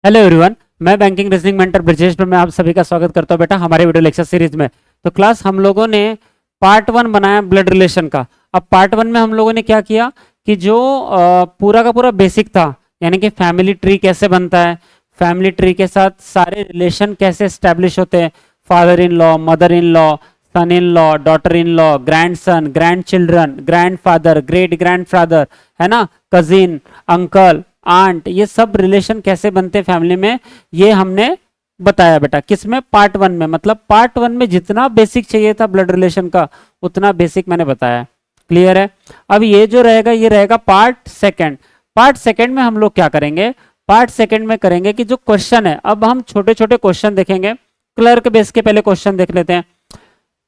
Hello everyone. मैं banking reasoning mentor Brajesh पर मैं आप सभी का स्वागत करता हूं बेटा हमारे वीडियो लेक्चर सीरीज में। तो क्लास हम लोगों ने पार्ट वन बनाया ब्लड रिलेशन का। अब पार्ट वन में हम लोगों ने क्या किया कि जो पूरा का पूरा बेसिक था, यानी कि फैमिली ट्री कैसे बनता है, फैमिली ट्री के साथ सारे रिलेशन कैसे स्टैब्लिश होते हैं, father in law, mother in law, son in law, daughter in law, grandson, grandchildren, grandfather, great grandfather, है ना, कजिन, अंकल, आंट, ये सब रिलेशन कैसे बनते फैमिली में, ये हमने बताया बेटा। किसमें? पार्ट वन में। मतलब पार्ट वन में जितना बेसिक चाहिए था ब्लड रिलेशन का उतना बेसिक मैंने बताया। क्लियर है? अब ये जो रहेगा ये रहेगा पार्ट सेकंड। पार्ट सेकंड में हम लोग क्या करेंगे? पार्ट सेकंड में करेंगे कि जो क्वेश्चन है, अब हम छोटे छोटे क्वेश्चन देखेंगे। क्लर्क बेस के पहले क्वेश्चन देख लेते हैं।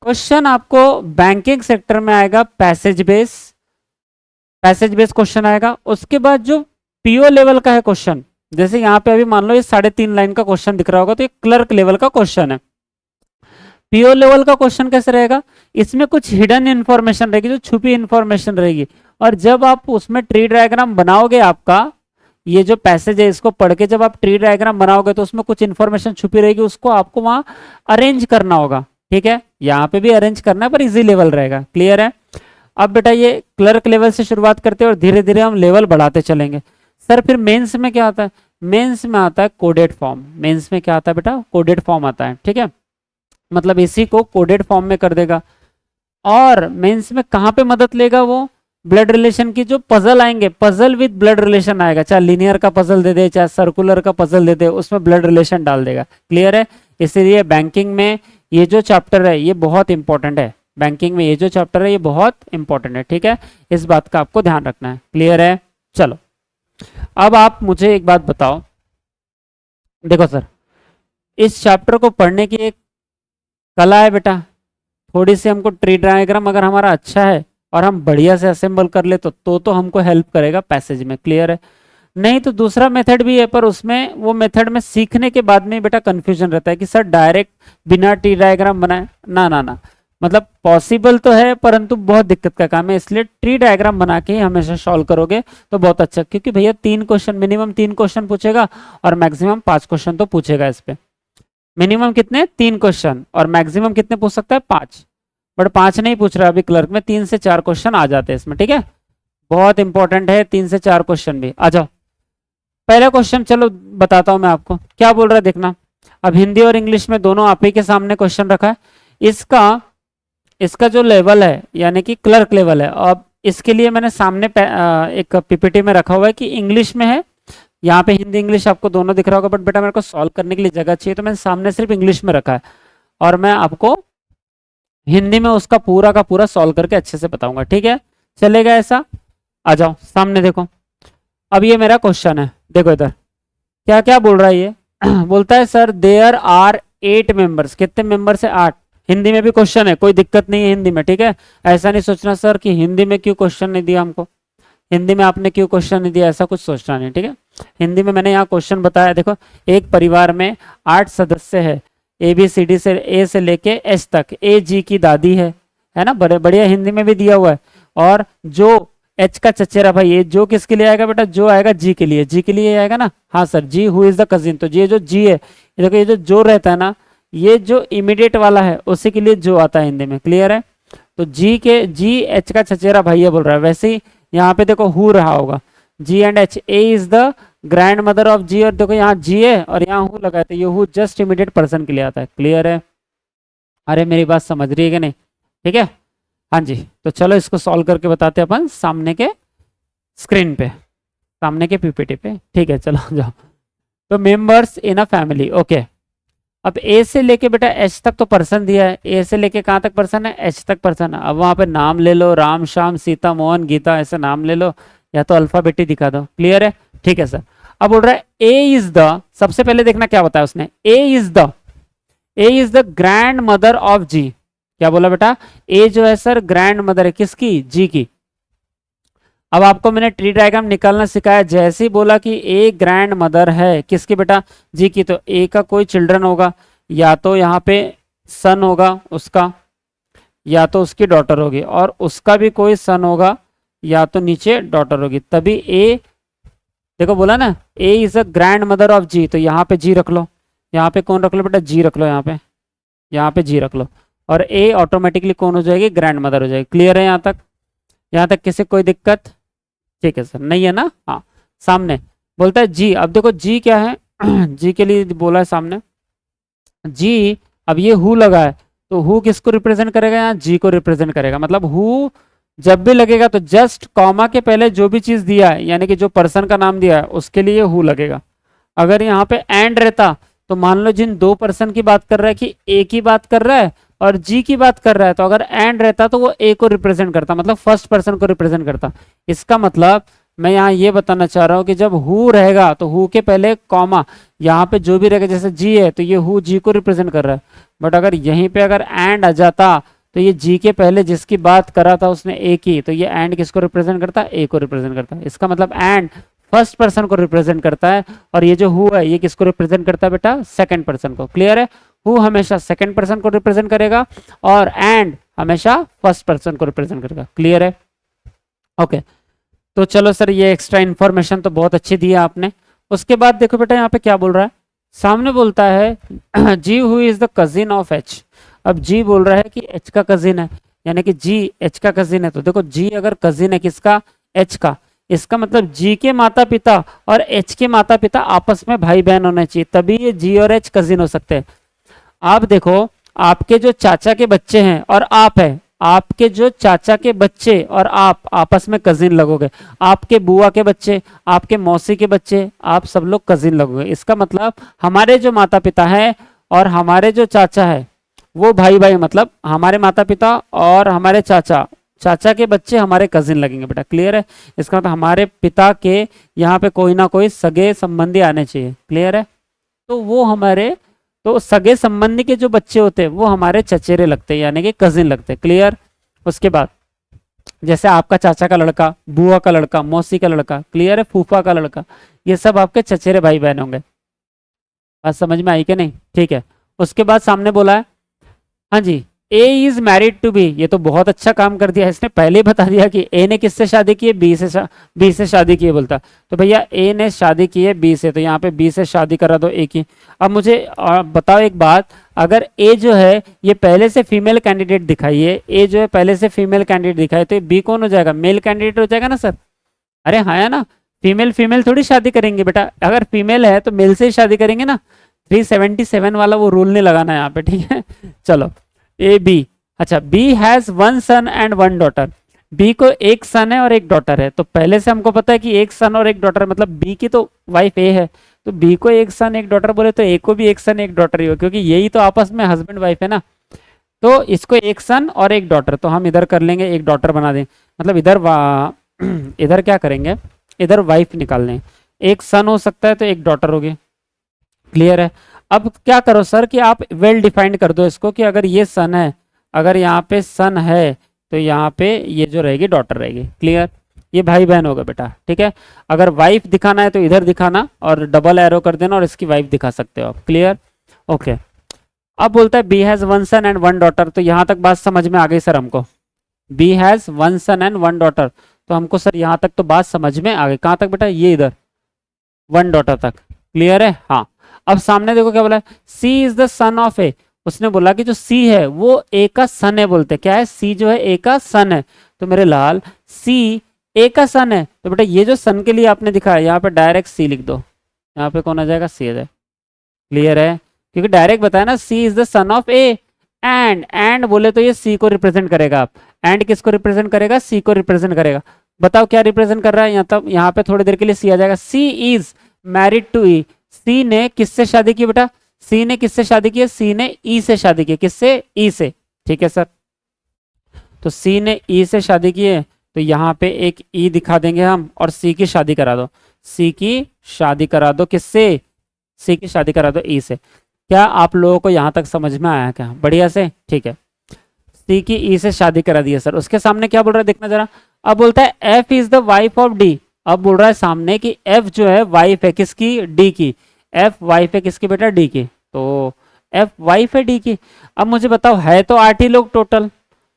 क्वेश्चन आपको बैंकिंग सेक्टर में आएगा पैसेज बेस क्वेश्चन आएगा। उसके बाद जो पीओ लेवल का है क्वेश्चन, जैसे यहाँ पे अभी मान लो ये 3.5 लाइन का क्वेश्चन दिख रहा होगा, तो ये क्लर्क लेवल का क्वेश्चन है। पीओ लेवल का क्वेश्चन कैसे रहेगा? इसमें कुछ हिडन इंफॉर्मेशन रहेगी, जो छुपी इंफॉर्मेशन रहेगी, और जब आप उसमें ट्री डायग्राम बनाओगे, आपका ये जो पैसेज है इसको पढ़ के जब आप ट्री डायग्राम बनाओगे तो उसमें कुछ इंफॉर्मेशन छुपी रहेगी, उसको आपको वहां अरेंज करना होगा। ठीक है, यहाँ पे भी अरेंज करना है पर इजी लेवल रहेगा। क्लियर है? अब बेटा ये क्लर्क लेवल से शुरुआत करते हैं और धीरे धीरे हम लेवल बढ़ाते चलेंगे। सर फिर मेंस में क्या आता है? मेंस में आता है कोडेड फॉर्म। मेंस में क्या आता है बेटा? कोडेड फॉर्म आता है। ठीक है, मतलब इसी को कोडेड फॉर्म में कर देगा। और मेंस में कहाँ पे मदद लेगा वो? ब्लड रिलेशन की जो पजल आएंगे, पजल विद ब्लड रिलेशन आएगा, चाहे लीनियर का पजल दे दे चाहे सर्कुलर का पजल दे दे, उसमें ब्लड रिलेशन डाल देगा। क्लियर है? इसीलिए बैंकिंग में ये जो चैप्टर है ये बहुत इंपॉर्टेंट है। बैंकिंग में ये जो चैप्टर है ये बहुत इंपॉर्टेंट है। ठीक है, इस बात का आपको ध्यान रखना है। क्लियर है? चलो, अब आप मुझे एक बात बताओ। देखो सर, इस चैप्टर को पढ़ने की एक कला है बेटा। थोड़ी सी हमको ट्री डायग्राम अगर हमारा अच्छा है और हम बढ़िया से असेंबल कर ले तो हमको हेल्प करेगा पैसेज में। क्लियर है? नहीं तो दूसरा मेथड भी है, पर उसमें वो मेथड में सीखने के बाद में बेटा कंफ्यूजन रहता है कि सर डायरेक्ट बिना ट्री डायग्राम बनाए ना ना ना, मतलब पॉसिबल तो है परंतु बहुत दिक्कत का काम है। इसलिए ट्री डायग्राम बना के ही हमेशा सॉल्व करोगे तो बहुत अच्छा, क्योंकि भैया 3 क्वेश्चन, मिनिमम 3 क्वेश्चन पूछेगा और मैक्सिमम 5 क्वेश्चन तो पूछेगा इस पे। मिनिमम कितने? 3 क्वेश्चन, और मैक्सिमम कितने पूछ सकता है? 5। बट 5 नहीं पूछ रहा अभी क्लर्क में, 3 से 4 क्वेश्चन आ जाते हैं इसमें। ठीक है, बहुत इंपॉर्टेंट है 3 से 4 क्वेश्चन भी। आ जाओ, पहला क्वेश्चन चलो बताता हूं मैं आपको क्या बोल रहा है, देखना। अब हिंदी और इंग्लिश में दोनों आप ही के सामने क्वेश्चन रखा है। इसका इसका जो लेवल है यानी कि क्लर्क लेवल है। अब इसके लिए मैंने सामने एक पीपीटी में रखा हुआ है कि इंग्लिश में है, यहाँ पे हिंदी इंग्लिश आपको दोनों दिख रहा होगा, बट बेटा मेरे को सॉल्व करने के लिए जगह चाहिए तो मैंने सामने सिर्फ इंग्लिश में रखा है, और मैं आपको हिंदी में उसका पूरा का पूरा सॉल्व करके अच्छे से बताऊंगा। ठीक है, चलेगा ऐसा? आ जाओ सामने देखो। अब ये मेरा क्वेश्चन है, देखो इधर क्या क्या बोल रहा है ये। बोलता है सर देयर आर 8 मेंबर्स। कितने मेंबर्स है? 8। हिंदी में भी क्वेश्चन है, कोई दिक्कत नहीं है हिंदी में। ठीक है, ऐसा नहीं सोचना सर कि हिंदी में क्यों क्वेश्चन नहीं दिया हमको, हिंदी में आपने क्यों क्वेश्चन नहीं दिया, ऐसा कुछ सोचना नहीं। ठीक है, हिंदी में मैंने यहाँ क्वेश्चन बताया। देखो, एक परिवार में 8 सदस्य है, ए बी सी डी से ए से लेके एच तक। ए जी की दादी है ना, बड़े बढ़िया हिंदी में भी दिया हुआ है। और जो एच का चचेरा भाई, ये जो किसके लिए आएगा बेटा? जो आएगा जी के लिए, जी के लिए आएगा ना। हाँ sir, G who is the cousin, तो ये जो जी है, ये देखो ये जो रहता है ना, ये जो इमीडिएट वाला है उसी के लिए जो आता है हिंदी में। क्लियर है? तो जी एच का चचेरा भैया बोल रहा है। वैसे ही यहाँ पे देखो हु रहा होगा, G and H, A is the grandmother of G, और देखो यहाँ जी है और यहाँ हु लगा है, तो ये हु जस्ट इमीडिएट पर्सन के लिए आता है। क्लियर है? अरे मेरी बात समझ रही है कि नहीं? ठीक है, हाँ जी। तो चलो इसको सॉल्व करके बताते हैं अपन सामने के स्क्रीन पे, सामने के पीपीटी पे। ठीक है, चलो जाओ। तो members in a family, okay. अब ए से लेके बेटा एच तक तो पर्सन दिया है, ए से लेके कहाँ तक पर्सन है? एच तक पर्सन है। अब वहां पे नाम ले लो, राम श्याम सीता मोहन गीता, ऐसे नाम ले लो, या तो अल्फाबेटी दिखा दो। क्लियर है? ठीक है सर। अब बोल रहा है ए इज द, सबसे पहले देखना क्या बताया उसने, A is the grandmother of G. क्या बोला बेटा? ए जो है सर ग्रैंड मदर है किसकी? जी की। अब आपको मैंने ट्री डायग्राम निकालना सिखाया, जैसे ही बोला कि ए ग्रैंड मदर है किसकी बेटा? जी की, तो ए का कोई चिल्ड्रन होगा, या तो यहाँ पे सन होगा उसका, या तो उसकी डॉटर होगी, और उसका भी कोई सन होगा या तो नीचे डॉटर होगी, तभी ए देखो बोला ना A is a grandmother of G, तो यहाँ पे जी रख लो, यहाँ पे कौन रख लो बेटा, जी रख लो, यहाँ पे जी रख लो, और ए ऑटोमेटिकली कौन हो जाएगी, ग्रैंड मदर हो जाएगी। क्लियर है यहाँ तक? यहाँ तक किसी कोई दिक्कत? ठीक है सर, नहीं है ना? हाँ। सामने बोलता है जी, अब देखो जी क्या है जी के लिए बोला है सामने जी, अब ये हु लगा है, तो हु किसको रिप्रेजेंट करेगा, यहाँ जी को रिप्रेजेंट करेगा। मतलब हु जब भी लगेगा तो जस्ट कॉमा के पहले जो भी चीज दिया है, यानी कि जो पर्सन का नाम दिया है उसके लिए हु लगेगा। अगर यहाँ पे एंड रहता तो मान लो जिन दो पर्सन की बात कर रहा है कि ए की बात कर रहा है और जी की बात कर रहा है, तो अगर एंड रहता तो वो ए को रिप्रेजेंट करता, मतलब फर्स्ट पर्सन को रिप्रेजेंट करता। इसका मतलब मैं यहाँ ये बताना चाह रहा हूँ कि जब हु रहेगा तो हु के पहले कॉमा, यहाँ पे जो भी रहेगा, जैसे जी है तो ये हु जी को रिप्रेजेंट कर रहा है, बट अगर यहीं पे अगर एंड आ जाता तो ये जी के पहले जिसकी बात करा था उसने ए की, तो ये एंड किसको रिप्रेजेंट करता है, ए को रिप्रेजेंट करता है। इसका मतलब एंड फर्स्ट पर्सन को रिप्रेजेंट करता है, और ये जो हु है ये किसको रिप्रेजेंट करता है बेटा, सेकंड पर्सन को। क्लियर है? हु हमेशा सेकंड पर्सन को रिप्रेजेंट करेगा और एंड हमेशा फर्स्ट पर्सन को रिप्रेजेंट करेगा। क्लियर है? ओके, तो चलो सर, ये एक्स्ट्रा इन्फॉर्मेशन तो बहुत अच्छी दी है आपने। उसके बाद देखो बेटा यहाँ पे क्या बोल रहा है, सामने बोलता है G who is the cousin of H. अब जी बोल रहा है कि एच का कजिन है, यानी कि जी एच का कजिन है। तो देखो जी अगर कजिन है किसका, एच का, इसका मतलब जी के माता पिता और एच के माता पिता आपस में भाई बहन होने चाहिए, तभी ये जी और एच कजिन हो सकते हैं। आप देखो, आपके जो चाचा के बच्चे हैं और आप है, आपके जो चाचा के बच्चे और आप आपस में कजिन लगोगे, आपके बुआ के बच्चे, आपके मौसी के बच्चे, आप सब लोग कजिन लगोगे। इसका मतलब हमारे जो माता पिता हैं और हमारे जो चाचा है वो भाई भाई, मतलब हमारे माता पिता और हमारे चाचा, चाचा के बच्चे हमारे कजिन लगेंगे बेटा। क्लियर है? इसका मतलब हमारे पिता के यहाँ पे कोई ना कोई सगे संबंधी आने चाहिए। क्लियर है? तो वो हमारे, तो सगे संबंधी के जो बच्चे होते हैं वो हमारे चचेरे लगते हैं, यानी कि कजिन लगते हैं। क्लियर? उसके बाद जैसे आपका चाचा का लड़का, बुआ का लड़का, मौसी का लड़का, क्लियर है, फूफा का लड़का, ये सब आपके चचेरे भाई बहन होंगे। बात समझ में आई कि नहीं? ठीक है। उसके बाद सामने बोला है, हाँ जी, ए इज मैरिड टू बी। ये तो बहुत अच्छा काम कर दिया, इसने पहले ही बता दिया कि ए ने किससे शादी की है, बी से शादी की है बोलता। तो भैया ए ने शादी की है बी से, तो यहाँ पे बी से शादी करा दो ए की। अब मुझे बताओ एक बात, अगर ए जो है ये पहले से फीमेल कैंडिडेट दिखाई है, ए जो है पहले से फीमेल कैंडिडेट दिखाई, तो बी कौन हो जाएगा, मेल कैंडिडेट हो जाएगा ना सर? अरे हाँ है ना, फीमेल फीमेल थोड़ी शादी करेंगे बेटा, अगर फीमेल है तो मेल से ही शादी करेंगे ना। 377 वाला वो रूल नहीं लगाना यहाँ पे, ठीक है? चलो, ए बी, अच्छा, B has one son and one daughter. B को एक सन है और एक डॉटर है, तो पहले से हमको पता है कि एक सन और एक डॉटर, मतलब बी की तो वाइफ ए है, तो बी को एक सन एक डॉटर बोले तो ए को भी एक सन एक डॉटर ही हो, क्योंकि यही तो आपस में हस्बैंड वाइफ है ना। तो इसको एक सन और एक डॉटर, तो हम इधर कर लेंगे एक डॉटर बना दें, मतलब इधर इधर क्या करेंगे, इधर वाइफ निकाल लें, एक सन हो सकता है तो एक डॉटर होगी। क्लियर है? अब क्या करो सर कि आप वेल डिफाइंड कर दो इसको, कि अगर ये सन है, अगर यहाँ पे सन है तो यहाँ पे ये जो रहेगी डॉटर रहेगी। क्लियर? ये भाई बहन होगा बेटा, ठीक है? अगर वाइफ दिखाना है तो इधर दिखाना और डबल एरो कर देना और इसकी वाइफ दिखा सकते हो आप। क्लियर? ओके। अब बोलता है B has one son and one daughter, तो यहाँ तक बात समझ में आ गई सर हमको। B has one son and one daughter, तो हमको सर यहाँ तक तो बात समझ में आ गई। कहाँ तक बेटा? ये इधर वन डॉटर तक। क्लियर है? हाँ। अब सामने देखो क्या बोला है, सी इज द सन ऑफ ए। उसने बोला कि जो सी है वो ए का सन है, बोलते क्या है, सी जो है ए का सन है। तो मेरे लाल सी ए का सन है, तो बेटा ये जो सन के लिए आपने दिखाया यहाँ पे डायरेक्ट सी लिख दो, यहाँ पे कौन आ जाएगा, सी आ जाए। क्लियर है? क्योंकि डायरेक्ट बताया ना, C is the son of A. And बोले तो ये सी को रिप्रेजेंट करेगा। आप एंड किसको रिप्रेजेंट करेगा, सी को रिप्रेजेंट करेगा। बताओ क्या रिप्रेजेंट कर रहा है यहाँ तक, यहाँ पे थोड़ी देर के लिए सी आ जाएगा। सी इज मैरिड टू ई। सी ने किससे शादी की बेटा, सी ने किससे शादी की है, सी ने ई से शादी की। किससे? ई से। ठीक है सर? तो सी ने ई से शादी की है, तो यहाँ पे एक ई दिखा देंगे हम, और सी की शादी करा दो। सी की शादी करा दो किससे, सी की शादी करा दो ई से। क्या आप लोगों को यहाँ तक समझ में आया क्या? बढ़िया से? ठीक है। सी की ई से शादी करा दी है सर। उसके सामने क्या बोल रहा है देखना जरा। अब बोलता है F is the wife of D. अब बोल रहा है सामने कि एफ जो है वाइफ है किसकी, डी की। एफ वाइफ है किसकी बेटा, डी की। तो एफ वाइफ है डी की। अब मुझे बताओ, है तो 8 ही लोग टोटल,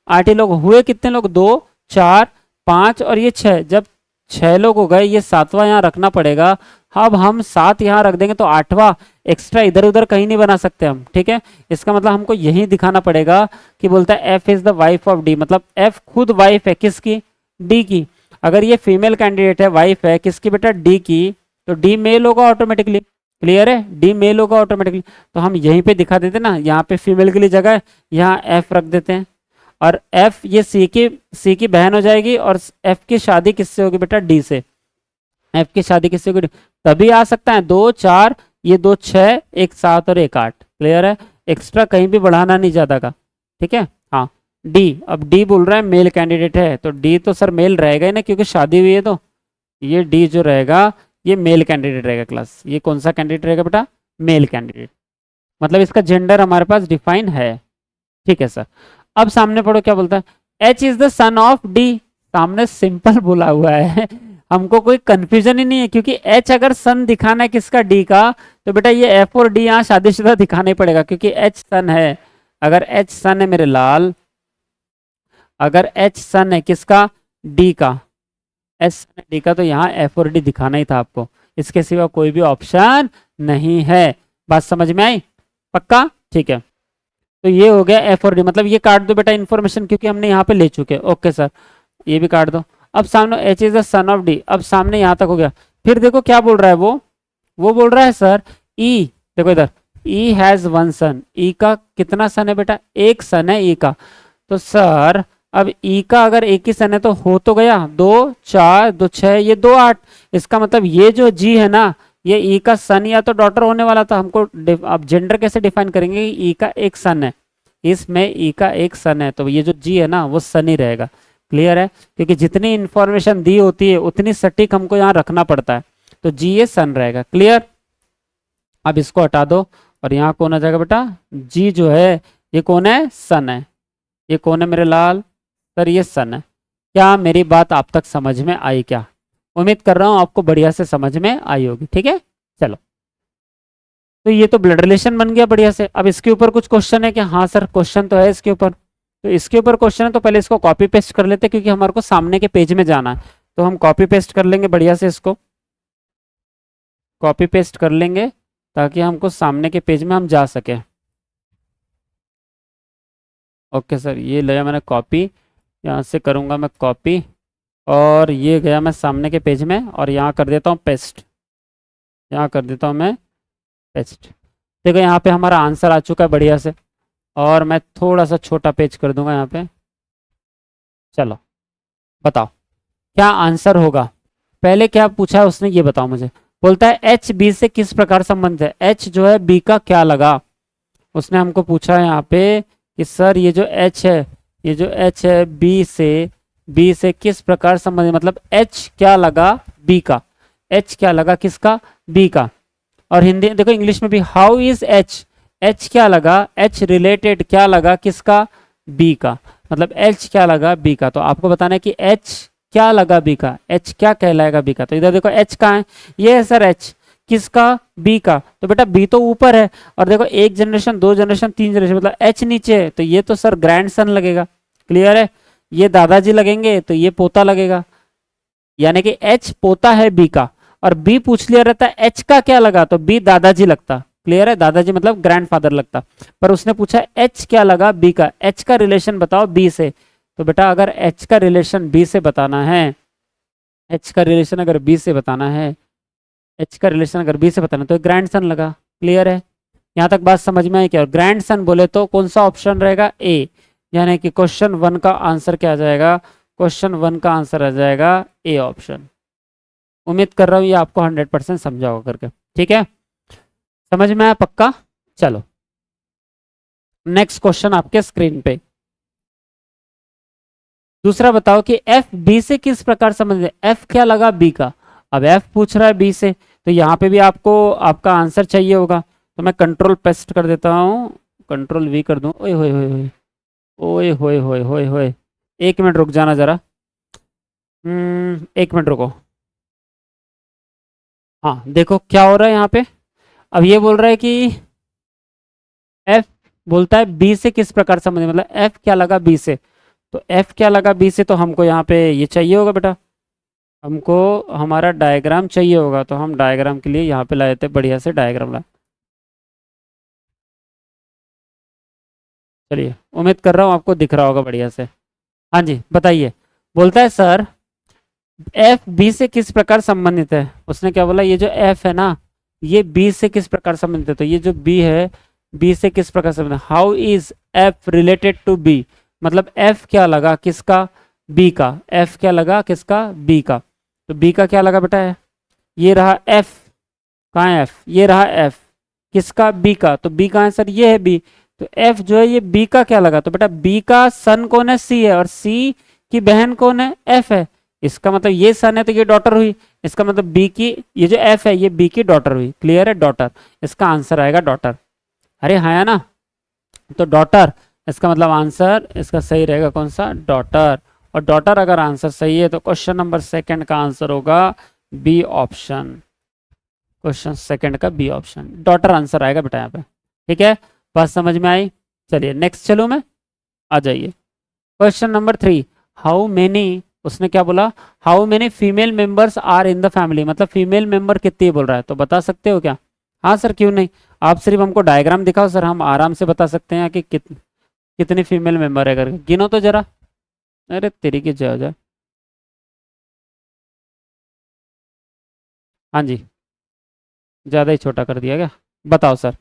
8 ही लोग हुए, कितने लोग, 2 4 5 और ये 6। जब 6 लोग हो गए, ये 7वां यहाँ रखना पड़ेगा। अब हम 7 यहाँ रख देंगे तो 8वां एक्स्ट्रा इधर उधर कहीं नहीं बना सकते हम, ठीक है। इसका मतलब हमको यही दिखाना पड़ेगा कि बोलता है F is the wife of D, मतलब एफ खुद वाइफ है किसकी, डी की। अगर ये फीमेल कैंडिडेट है, वाइफ है किसकी बेटा, डी की, तो डी मेल होगा ऑटोमेटिकली। क्लियर है, डी मेल होगा ऑटोमेटिकली। तो हम यहीं पे दिखा देते ना, यहाँ पे फीमेल के लिए जगह है, यहाँ एफ रख देते हैं। और एफ ये सी की बहन हो जाएगी, और एफ की शादी किससे होगी बेटा, डी से। एफ की शादी किससे होगी, तभी आ सकता है 2 4, ये 2 6, 1 7 और 1 8। क्लियर है, एक्स्ट्रा कहीं भी बढ़ाना नहीं ज्यादा का, ठीक है। हाँ डी, अब डी बोल रहा है मेल कैंडिडेट है, तो डी तो सर मेल रहेगा ही ना, क्योंकि शादी हुई है। तो ये डी जो रहेगा ये मेल कैंडिडेट रहेगा क्लास। ये कौन सा कैंडिडेट रहेगा बेटा, मेल कैंडिडेट। मतलब इसका जेंडर हमारे पास डिफाइन है, ठीक है सर। अब सामने पढ़ो क्या बोलता है, H is the son of D. सामने सिंपल बोला हुआ है, हमको कोई कंफ्यूजन ही नहीं है, क्योंकि एच अगर सन दिखाना है किसका, डी का, तो बेटा ये एफ और डी यहाँ शादीशुदा दिखाना ही पड़ेगा, क्योंकि एच सन है। अगर एच सन है मेरे लाल, अगर एच सन है किसका, डी का, एच सन है डी का, तो यहाँ एफ और डी दिखाना ही था आपको, इसके सिवा कोई भी ऑप्शन नहीं है। बात समझ में आई, पक्का, ठीक है। तो ये हो गया एफ और डी, मतलब ये काट दो बेटा इन्फॉर्मेशन, क्योंकि हमने यहाँ पे ले चुके। ओके सर, ये भी काट दो। अब सामने H is the son of D, अब सामने यहाँ तक हो गया। फिर देखो क्या बोल रहा है वो बोल रहा है सर ई, देखो इधर, ई हैज 1 सन। ई का कितना सन है बेटा, 1 सन है ई का। तो सर अब ई का अगर एक ही सन है तो हो तो गया 2 4 2 6, ये 2 8। इसका मतलब ये जो जी है ना, ये ई का सन या तो डॉटर होने वाला था। हमको अब जेंडर कैसे डिफाइन करेंगे, ई का एक सन है, इसमें ई का एक सन है, तो ये जो जी है ना वो सन ही रहेगा। क्लियर है, क्योंकि जितनी इंफॉर्मेशन दी होती है उतनी सटीक हमको यहाँ रखना पड़ता है, तो जी ये सन रहेगा। क्लियर, अब इसको हटा दो, और यहाँ कौन आ जाएगा बेटा, जी जो है ये कौन है, सन है। ये कौन है मेरे लाल, सर ये सन है। क्या मेरी बात आप तक समझ में आई क्या, उम्मीद कर रहा हूँ आपको बढ़िया से समझ में आई होगी, ठीक है। चलो, तो ये तो ब्लड रिलेशन बन गया बढ़िया से। अब इसके ऊपर कुछ क्वेश्चन है क्या, हाँ सर क्वेश्चन तो है इसके ऊपर। तो इसके ऊपर क्वेश्चन है, तो पहले इसको कॉपी पेस्ट कर लेते हैं, क्योंकि हमारे को सामने के पेज में जाना है। तो हम कॉपी पेस्ट कर लेंगे बढ़िया से, इसको कॉपी पेस्ट कर लेंगे ताकि हमको सामने के पेज में हम जा सके। ओके सर, ये लिया मैंने कॉपी, यहाँ से करूँगा मैं कॉपी, और ये गया मैं सामने के पेज में, और यहाँ कर देता हूँ पेस्ट, यहाँ कर देता हूँ मैं पेस्ट। देखो यहाँ पे हमारा आंसर आ चुका है बढ़िया से, और मैं थोड़ा सा छोटा पेज कर दूंगा यहाँ पे। चलो बताओ क्या आंसर होगा। पहले क्या पूछा है उसने, ये बताओ मुझे। बोलता है एच बी से किस प्रकार संबंधित है, एच जो है बी का क्या लगा। उसने हमको पूछा है यहाँ पे कि सर ये जो एच है, ये जो एच है बी से किस प्रकार संबंधित, मतलब एच क्या लगा बी का, एच क्या लगा किसका, बी का। और हिंदी देखो, इंग्लिश में भी हाउ इज एच, एच क्या लगा, एच रिलेटेड क्या लगा किसका, बी का, मतलब एच क्या लगा बी का। तो आपको बताना है कि एच क्या लगा बी का, एच क्या कहलाएगा बी का। तो इधर देखो एच कहाँ है, ये है सर एच किसका, बी का। तो बेटा बी तो ऊपर है, और देखो 1 जनरेशन 2 जनरेशन 3 जनरेशन, मतलब एच नीचे है, तो ये तो सर ग्रैंड सन लगेगा। क्लियर है, ये दादाजी लगेंगे तो ये पोता लगेगा, यानी कि एच पोता है बी का। और बी पूछ लिया रहता है एच का क्या लगा, तो बी दादाजी लगता। क्लियर है, दादाजी मतलब ग्रैंडफादर लगता। पर उसने पूछा एच क्या लगा बी का, एच का रिलेशन बताओ बी से। तो बेटा अगर एच का रिलेशन बी से बताना है, एच का रिलेशन अगर बी से बताना है, एच का रिलेशन अगर बी से बताना तो ग्रैंड सन लगा। क्लियर है, यहाँ तक बात समझ में आई क्या। ग्रैंड सन बोले तो कौन सा ऑप्शन रहेगा, ए, यानी कि क्वेश्चन 1 का आंसर क्या आ जाएगा, क्वेश्चन 1 का आंसर आ जाएगा ए ऑप्शन। उम्मीद कर रहा हूँ ये आपको 100% समझा होगा करके, ठीक है, समझ में आया पक्का। चलो नेक्स्ट क्वेश्चन आपके स्क्रीन पे। दूसरा बताओ कि एफ बी से किस प्रकार संबंधित है, एफ क्या लगा बी का। अब एफ पूछ रहा है बी से, तो यहाँ पे भी आपको आपका आंसर चाहिए होगा। तो मैं कंट्रोल पेस्ट कर देता हूँ, कंट्रोल वी कर दूँ। ओए होए होए होए, ओए होए होए होए होए, 1 मिनट रुक जाना जरा, 1 मिनट रुको। हाँ देखो क्या हो रहा है यहाँ पे। अब ये बोल रहा है कि एफ बोलता है बी से किस प्रकार संबंधित, मतलब एफ क्या लगा बी से। तो एफ क्या लगा बी से, तो हमको यहाँ पे ये चाहिए होगा बेटा, हमको हमारा डायग्राम चाहिए होगा तो हम डायग्राम के लिए यहाँ पे लाए थे, बढ़िया से डायग्राम लाए। चलिए, उम्मीद कर रहा हूँ आपको दिख रहा होगा बढ़िया से। हाँ जी, बताइए। बोलता है सर, एफ बी से किस प्रकार संबंधित है। उसने क्या बोला, ये जो एफ है ना, ये बी से किस प्रकार संबंधित है। तो ये जो बी है, बी से किस प्रकार संबंधित, how is F related to B. मतलब एफ क्या लगा किसका, बी का। एफ क्या लगा किसका, बी का। तो बी का क्या लगा बेटा है, ये रहा एफ। कहाँ है एफ, ये रहा एफ किसका, बी का। तो बी कहाँ है सर, ये है बी। तो एफ जो है ये बी का क्या लगा, तो बेटा बी का सन कौन है, सी है, और सी की बहन कौन है, एफ है। इसका मतलब ये सन है तो ये डॉटर हुई। इसका मतलब बी की, ये जो एफ है ये बी की डॉटर हुई। क्लियर है, डॉटर। इसका आंसर आएगा डॉटर। अरे हाँ है ना, तो डॉटर इसका मतलब आंसर इसका सही रहेगा कौन सा, डॉटर। और डॉटर अगर आंसर सही है तो क्वेश्चन नंबर सेकंड का आंसर होगा बी ऑप्शन। क्वेश्चन सेकंड का बी ऑप्शन, डॉटर आंसर आएगा बेटा यहाँ पे। ठीक है, बात समझ में आई। चलिए नेक्स्ट चलो मैं, आ जाइए। क्वेश्चन नंबर 3, हाउ मेनी, उसने क्या बोला, how many female members are in the family. मतलब फीमेल मेंबर कितनी बोल रहा है, तो बता सकते हो क्या। हाँ सर, क्यों नहीं, आप सिर्फ हमको डायग्राम दिखाओ सर, हम आराम से बता सकते हैं कि कितनी फीमेल मेंबर है करके। गिनो तो जरा। अरे तेरी की जय हो जाए। हाँ जी, ज़्यादा ही छोटा कर दिया क्या। बताओ सर,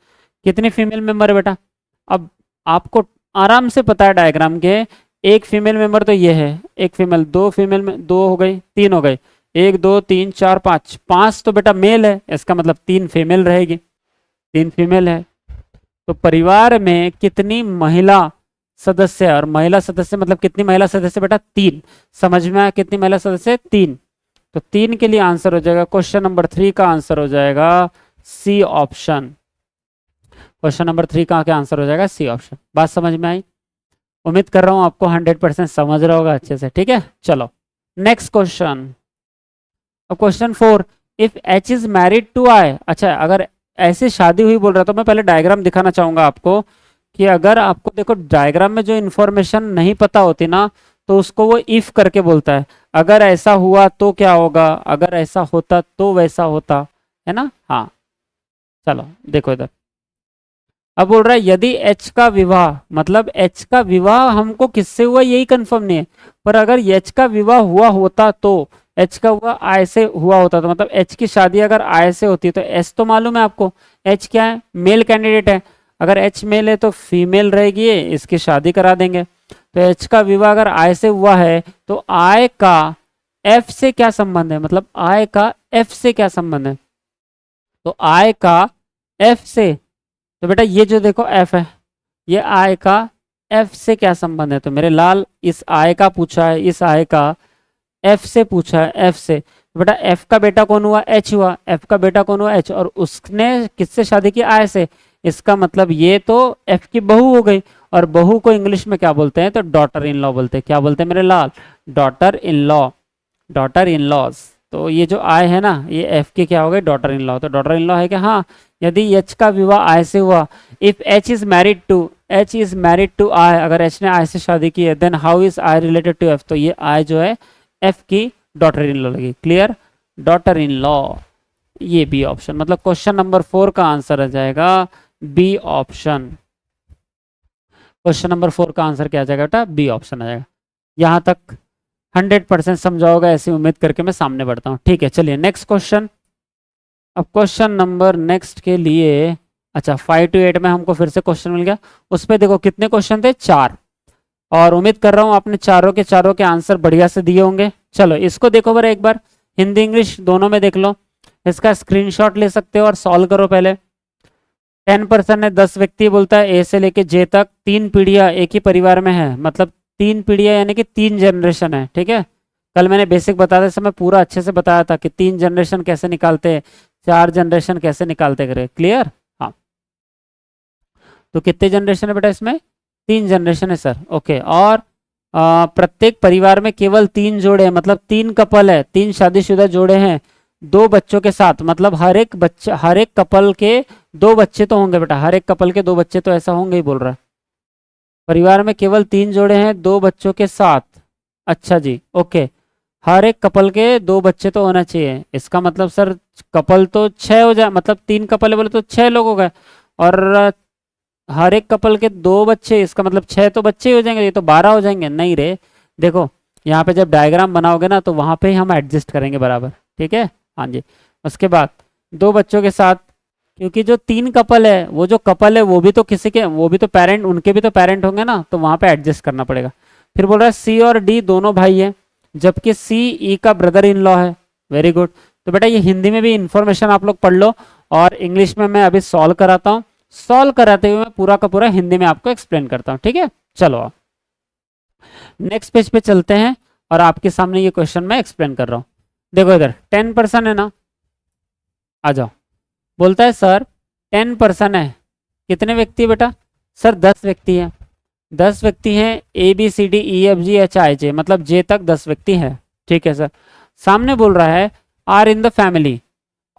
कितनी फीमेल मेंबर है बेटा। अब आपको आराम से पता है डायग्राम के, एक फीमेल मेंबर तो ये है, एक फीमेल, दो फीमेल में, दो हो गई, तीन हो गई, एक दो तीन चार पाँच, पाँच तो बेटा मेल है, इसका मतलब तीन फीमेल रहेगी, तीन फीमेल है। तो परिवार में कितनी महिला सदस्य है, और महिला सदस्य मतलब कितनी महिला सदस्य बेटा, तीन। समझ में आया, कितनी महिला सदस्य, तीन। तो तीन के लिए आंसर हो जाएगा, क्वेश्चन नंबर 3 का आंसर हो जाएगा सी ऑप्शन। क्वेश्चन नंबर 3 का क्या आंसर हो जाएगा, सी ऑप्शन। बात समझ में आई। उम्मीद कर रहा हूँ आपको 100% समझ रहा होगा अच्छे से। ठीक है, चलो नेक्स्ट क्वेश्चन। अब question 4, if H is married to I. अच्छा, अगर ऐसे शादी हुई बोल रहा, तो मैं पहले डायग्राम दिखाना चाहूंगा आपको, कि अगर आपको देखो डायग्राम में जो इन्फॉर्मेशन नहीं पता होती ना, तो उसको वो इफ करके बोलता है। अगर ऐसा हुआ तो क्या होगा, अगर ऐसा होता तो वैसा होता, है ना। हाँ, चलो देखो इधर। अब बोल रहा है यदि एच का विवाह, मतलब एच का विवाह हमको किससे हुआ यही कंफर्म नहीं है, पर अगर एच का विवाह हुआ होता तो, एच का हुआ आय से हुआ होता, तो मतलब एच की शादी अगर आय से होती है, तो एच तो मालूम है आपको, एच क्या है, मेल कैंडिडेट है। अगर एच मेल है तो फीमेल रहेगी, इसकी शादी करा देंगे। तो एच का विवाह अगर आय से हुआ है, तो आय का एफ से क्या संबंध है, मतलब आय का एफ से क्या संबंध है। तो आय का एफ से, तो बेटा ये जो देखो एफ है, ये आय का एफ से क्या संबंध है। तो मेरे लाल, इस आय का पूछा है, इस आय का एफ से पूछा है, एफ से। तो बेटा एफ का बेटा कौन हुआ, एच हुआ, एफ का बेटा कौन हुआ, एच, और उसने किससे शादी की, आय से। इसका मतलब ये तो एफ की बहू हो गई, और बहू को इंग्लिश में क्या बोलते हैं, तो डॉटर इन लॉ बोलते हैं। क्या बोलते हैं मेरे लाल, daughter in law, daughter in laws. तो ये जो आय है ना, ये एफ की क्या हो गई, डॉटर इन लॉ। तो डॉटर इन लॉ है कि हाँ, यदि एच का विवाह आय से हुआ, if H is married to, H is married to I, अगर एच ने आय से शादी की है, then how is I related to F. तो ये आय जो है एफ की डॉटर इन लॉ लगी। क्लियर, डॉटर इन लॉ, ये बी ऑप्शन। मतलब क्वेश्चन नंबर 4 का आंसर आ जाएगा बी ऑप्शन। क्वेश्चन नंबर 4 का आंसर क्या आ जाएगा बेटा, बी ऑप्शन आ जाएगा। यहां तक 100% समझाओगे ऐसी उम्मीद करके मैं सामने बढ़ता हूँ। ठीक है, चलिए नेक्स्ट क्वेश्चन। अब क्वेश्चन नंबर नेक्स्ट के लिए, अच्छा 5 to 8 में हमको फिर से क्वेश्चन मिल गया। उस पर देखो कितने क्वेश्चन थे, 4, और उम्मीद कर रहा हूँ आपने चारों के आंसर बढ़िया से दिए होंगे। चलो इसको देखो बार, एक बार हिंदी इंग्लिश दोनों में देख लो, इसका स्क्रीनशॉट ले सकते हो और सॉल्व करो पहले। 10% है, 10 व्यक्ति बोलता है ए से लेके जे तक 3 पीढ़ियां एक ही परिवार में है, मतलब 3 पीढ़ियां यानी कि 3 जनरेशन है। ठीक है, कल मैंने बेसिक बताते समय पूरा अच्छे से बताया था कि 3 जनरेशन कैसे निकालते हैं, 4 जनरेशन कैसे निकालते करे। क्लियर, हाँ। तो कितने जनरेशन है बेटा इसमें, 3 जनरेशन है सर। ओके, और प्रत्येक परिवार में केवल 3 जोड़े हैं, मतलब 3 कपल है, 3 शादीशुदा जोड़े हैं 2 बच्चों के साथ, मतलब हर एक बच्चा, हर एक कपल के 2 बच्चे तो होंगे बेटा, हर एक कपल के 2 बच्चे तो ऐसा होंगे ही बोल रहा है। परिवार में केवल 3 जोड़े हैं 2 बच्चों के साथ। अच्छा जी, ओके। हर एक कपल के 2 बच्चे तो होना चाहिए। इसका मतलब सर कपल तो 6 हो जाए, मतलब 3 कपल है बोले तो 6 लोग हो गए। और हर एक कपल के 2 बच्चे, इसका मतलब 6 तो बच्चे ही हो जाएंगे, ये तो 12 हो जाएंगे। नहीं रे, देखो यहाँ पे जब डायग्राम बनाओगे ना तो वहां पे ही हम एडजस्ट करेंगे बराबर, ठीक है। हाँ जी। उसके बाद 2 बच्चों के साथ, क्योंकि जो 3 कपल है, वो जो कपल है वो भी तो किसी के, वो भी तो पेरेंट, उनके भी तो पेरेंट होंगे ना, तो वहां पे एडजस्ट करना पड़ेगा। फिर बोल रहा है सी और डी दोनों भाई हैं, जबकि सी ई का ब्रदर इन लॉ है। Very good. तो बेटा ये हिंदी में भी इंफॉर्मेशन आप लोग पढ़ लो, और इंग्लिश में मैं अभी सॉल्व कराता हूँ। सॉल्व कराते हुए मैं पूरा का पूरा हिंदी में आपको एक्सप्लेन करता हूँ, ठीक है। चलो नेक्स्ट पेज पे चलते हैं, और आपके सामने ये क्वेश्चन मैं एक्सप्लेन कर रहा हूँ। देखो इधर 10% है ना, आ जाओ। बोलता है सर 10% है, कितने व्यक्ति है बेटा? सर 10 व्यक्ति हैं। 10 व्यक्ति हैं, A B C D E F G H I J, मतलब जे तक 10 व्यक्ति हैं, ठीक है सर। सामने बोल रहा है are in the family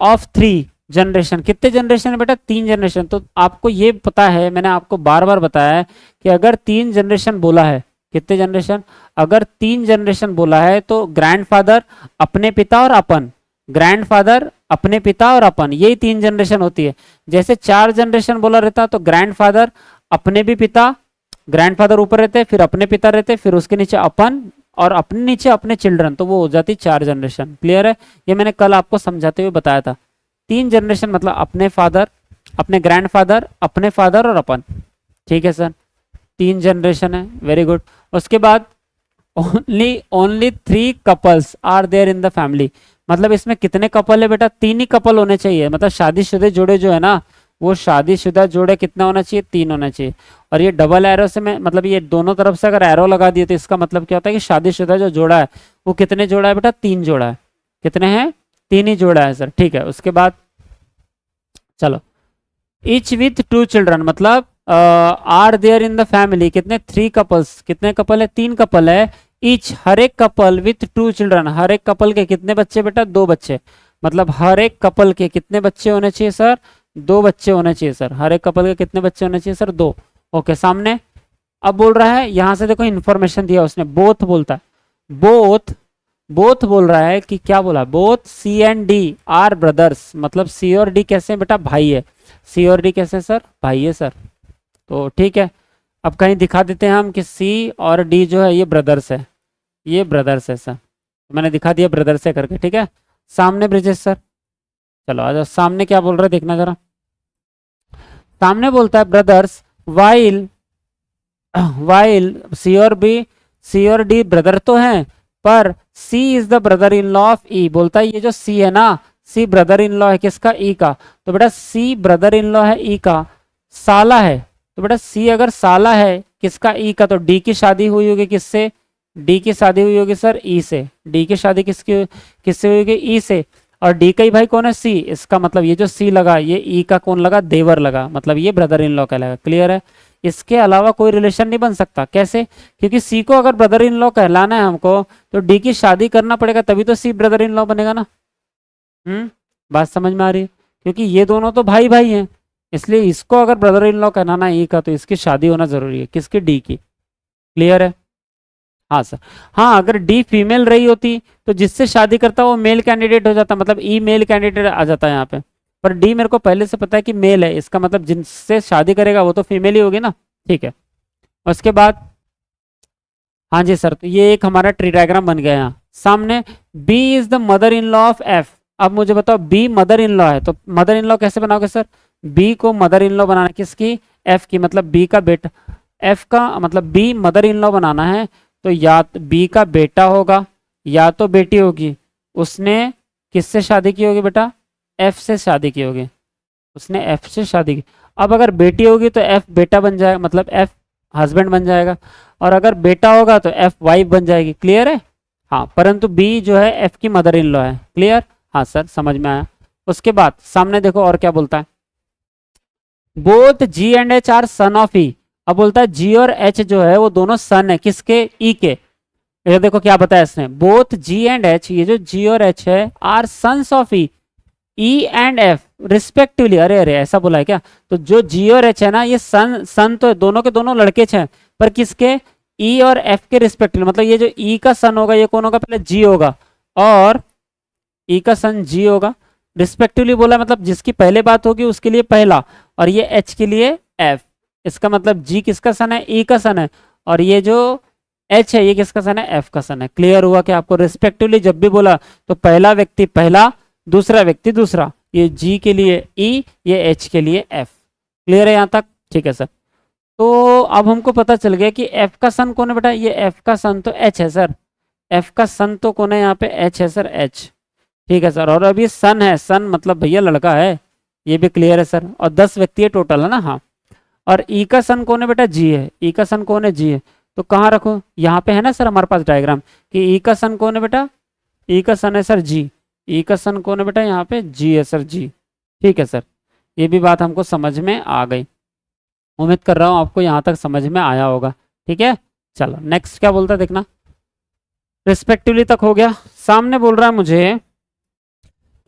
of 3 generation. कितने जनरेशन है बेटा? 3 जनरेशन। तो आपको ये पता है, मैंने आपको बार बार बताया है कि अगर 3 जनरेशन बोला है, कितने जनरेशन? अगर 3 जनरेशन बोला है तो ग्रैंडफादर, अपने पिता और अपन, ग्रैंडफादर, अपने पिता और अपन, यही 3 जनरेशन होती है। जैसे 4 जनरेशन बोला रहता तो ग्रैंडफादर, अपने भी पिता, ग्रैंडफादर ऊपर रहते, फिर अपने पिता रहते, फिर उसके नीचे अपन, और अपने नीचे अपने चिल्ड्रन, तो वो हो जाती 4 जनरेशन। क्लियर है? ये मैंने कल आपको समझाते हुए बताया था। 3 जनरेशन मतलब अपने फादर, अपने ग्रैंडफादर, अपने फादर और अपन, ठीक है सर। 3 जनरेशन है, वेरी गुड। उसके बाद only 3 couples are there in the family, मतलब इसमें कितने कपल है बेटा? 3 ही कपल होने चाहिए, मतलब शादीशुदा जोड़े जो है ना, वो शादीशुदा जोड़े कितना होना चाहिए? 3 होना चाहिए। और ये डबल एरो से मैं, मतलब ये दोनों तरफ से अगर एरो लगा दिए तो इसका मतलब क्या होता है कि शादीशुदा जो जोड़ा है वो कितने जोड़ा है बेटा? 3 जोड़ा है। कितने हैं? 3 ही जोड़ा है सर, ठीक है। उसके बाद चलो, ईच विथ 2 चिल्ड्रन, मतलब are there in the family, कितने? 3 कपल्स। कितने कपल है? 3 कपल है। ईच, हर एक कपल विथ 2 चिल्ड्रन, हर एक कपल के कितने बच्चे बेटा? 2 बच्चे। मतलब हर एक कपल के कितने बच्चे होने चाहिए सर? 2 बच्चे होने चाहिए सर। हर एक कपल के कितने बच्चे होने चाहिए सर? 2। ओके, सामने अब बोल रहा है, यहां से देखो इंफॉर्मेशन दिया उसने, बोथ बोलता है, बोथ, बोथ बोल रहा है कि क्या बोला? Both C and D are brothers, मतलब सी और डी कैसे हैं बेटा? भाई है। सी और डी कैसे सर? भाई है सर। तो ठीक है, अब कहीं दिखा देते हैं हम कि सी और डी जो है ये ब्रदर्स है, ये ब्रदर्स है सर। मैंने दिखा दिया ब्रदर्स है करके, ठीक है। सामने ब्रिजेश सर, चलो आ जाओ। सामने क्या बोल रहा है देखना जरा। सामने बोलता है ब्रदर्स वाइल, वाइल सी और बी, सी और डी ब्रदर तो हैं, पर C is the brother in law of E. बोलता है ये जो सी है ना, सी ब्रदर इन लॉ है किसका? ई का। तो बेटा सी ब्रदर इन लॉ है ई का, साला है। तो बेटा सी अगर साला है किसका? ई का, तो डी की शादी हुई होगी किससे? डी की शादी हुई होगी सर ई से। डी की शादी किसकी, किससे हुई होगी? ई से। और डी का ही भाई कौन है? सी। इसका मतलब ये जो सी लगा, ये ई का कौन लगा? देवर लगा, मतलब ये ब्रदर इन लॉ कहलाएगा। क्लियर है? इसके अलावा कोई रिलेशन नहीं बन सकता। कैसे? क्योंकि सी को अगर ब्रदर इन लॉ कहलाना है हमको, तो डी की शादी करना पड़ेगा, तभी तो सी ब्रदर इन लॉ बनेगा ना। बात समझ में आ रही है? क्योंकि ये दोनों तो भाई भाई हैं, इसलिए इसको अगर ब्रदर इन लॉ कहलाना है ई का, तो इसकी शादी होना जरूरी है। किसकी? डी की। क्लियर है? हाँ सर। हाँ, अगर डी फीमेल रही होती तो जिससे शादी करता वो मेल कैंडिडेट हो जाता, मतलब ई मेल कैंडिडेट आ जाता है यहाँ पे। पर डी मेरे को पहले से पता है कि मेल है, इसका मतलब जिनसे शादी करेगा वो तो फीमेल ही होगी ना। ठीक है। उसके बाद हाँ जी सर, तो ये एक हमारा ट्री डायग्राम बन गया यहाँ। सामने B is the mother in law of F. अब मुझे बताओ बी मदर इन लॉ है, तो मदर इन लॉ कैसे बनाओगे सर? बी को मदर इन लॉ बनाना किसकी? एफ की, मतलब बी का बेटा। एफ का मतलब बी मदर इन लॉ बनाना है, तो या बी का बेटा होगा या तो बेटी होगी। उसने किससे शादी की होगी बेटा? एफ से शादी की होगी। उसने एफ से शादी की। अब अगर बेटी होगी तो एफ बेटा बन जाएगा, मतलब एफ हस्बैंड बन जाएगा, और अगर बेटा होगा तो एफ वाइफ बन जाएगी। क्लियर है? हाँ, परंतु बी जो है एफ की मदर इन लॉ है। क्लियर? हाँ सर, समझ में आया। उसके बाद सामने देखो और क्या बोलता है, both G and H are son of E. अब बोलता है जी और एच जो है वो दोनों सन है किसके? ई के। ये देखो क्या बताया इसने, बोथ जी एंड एच, ये जो जी और एच है, are sons of E, E and F respectively. अरे अरे, ऐसा बोला है क्या? तो जो जी और एच है ना, ये सन तो दोनों के दोनों लड़के हैं, पर किसके? ई और एफ के रिस्पेक्टिव, मतलब ये जो ई का सन होगा ये कौन होगा, पहले जी होगा, और ई का सन जी होगा रिस्पेक्टिवली बोला, मतलब जिसकी पहले बात होगी उसके लिए पहला, और ये एच के लिए एफ। इसका मतलब जी किसका सन है, ई का सन है, और ये जो एच है ये किसका सन है, एफ का सन है। क्लियर हुआ कि आपको रिस्पेक्टिवली जब भी बोला तो पहला व्यक्ति पहला, दूसरा व्यक्ति दूसरा, ये जी के लिए ई, ये एच के लिए एफ। क्लियर है यहाँ तक, ठीक है सर। तो अब हमको पता चल गया कि एफ का सन कौन है बेटा, ये एफ का सन तो एच है सर, एफ का सन तो कौन है यहाँ पे, एच है सर, एच। ठीक है सर, और अभी सन है, सन मतलब भैया लड़का है, ये भी क्लियर है सर, और 10 व्यक्ति है टोटल, है ना, हाँ। और ई का सन कौन है बेटा, जी है, ई का सन कौन है, जी है। तो कहाँ रखो, यहाँ पे है ना सर हमारे पास डायग्राम कि ई का सन कौन है बेटा, ई का सन है सर जी, ई का सन कौन है बेटा, यहाँ पे जी है सर, जी। ठीक है सर, ये भी बात हमको समझ में आ गई, उम्मीद कर रहा हूँ आपको यहाँ तक समझ में आया होगा। ठीक है, चलो नेक्स्ट क्या बोलता है देखना। रिस्पेक्टिवली तक हो गया। सामने बोल रहा है मुझे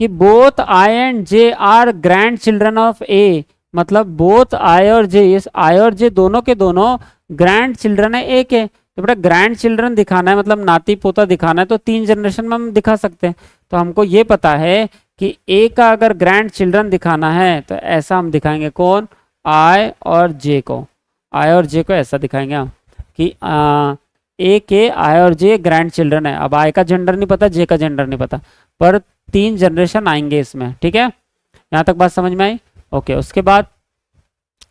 कि both I and J are grandchildren of A, मतलब बोथ आई और जे, इस आई और जे दोनों के दोनों ग्रैंड चिल्ड्रन है ए के। तो बेटा ग्रैंड चिल्ड्रन दिखाना है, मतलब नाती पोता दिखाना है, तो 3 जनरेशन में हम दिखा सकते हैं। तो हमको ये पता है कि ए का अगर ग्रैंड चिल्ड्रन दिखाना है तो ऐसा हम दिखाएंगे, कौन, आई और जे को, आई और जे को ऐसा दिखाएंगे हम कि ए के आई और जे ग्रैंड चिल्ड्रन है। अब आई का जेंडर नहीं पता, जे का जेंडर नहीं पता, पर 3 जनरेशन आएंगे इसमें। ठीक है, यहाँ तक बात समझ में आई, ओके। उसके बाद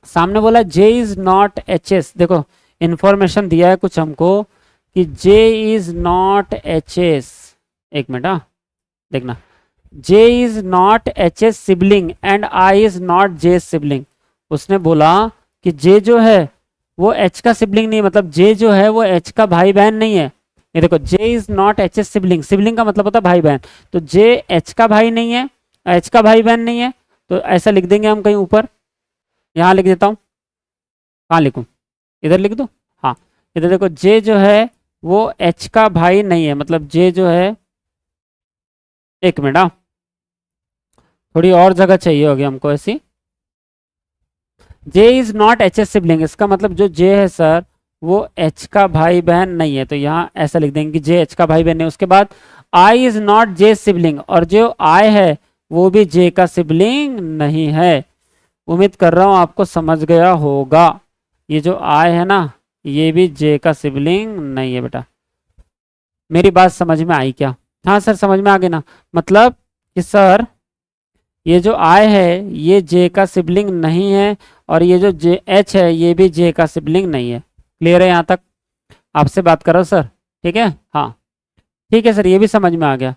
सामने बोला J is not H's, देखो इंफॉर्मेशन दिया है कुछ हमको कि J is not H's, एक मिनट, हाँ देखना, J is not H's sibling and I is not J sibling. उसने बोला कि जे जो है वो एच का सिबलिंग नहीं है, मतलब जे जो है वो एच का भाई बहन नहीं है। ये देखो, J is not H's sibling, sibling का मतलब होता है भाई बहन, तो जे एच का भाई नहीं है, एच का भाई बहन नहीं है, तो ऐसा लिख देंगे हम कहीं ऊपर, यहाँ लिख देता हूँ, कहाँ लिखूँ, इधर लिख दो, हाँ इधर देखो, जे जो है वो एच का भाई नहीं है, मतलब जे जो है, एक मिनट, हाँ थोड़ी और जगह चाहिए होगी हमको ऐसी, J is not H's sibling, इसका मतलब जो जे है सर वो एच का भाई बहन नहीं है, तो यहाँ ऐसा लिख देंगे कि जे एच का भाई बहन है। उसके बाद आई इज नॉट जे सिबलिंग, और जो आई है वो भी जे का सिबलिंग नहीं है। उम्मीद कर रहा हूँ आपको समझ गया होगा, ये जो आई है ना ये भी जे का सिबलिंग नहीं है बेटा। मेरी बात समझ में आई क्या, हाँ सर समझ में आ गई ना, मतलब कि सर ये जो आई है ये जे का सिबलिंग नहीं है, और ये जो जे एच है ये भी जे का सिबलिंग नहीं है। क्लियर है यहाँ तक, आपसे बात कर रहा हूँ सर, ठीक है, हाँ ठीक है सर, ये भी समझ में आ गया।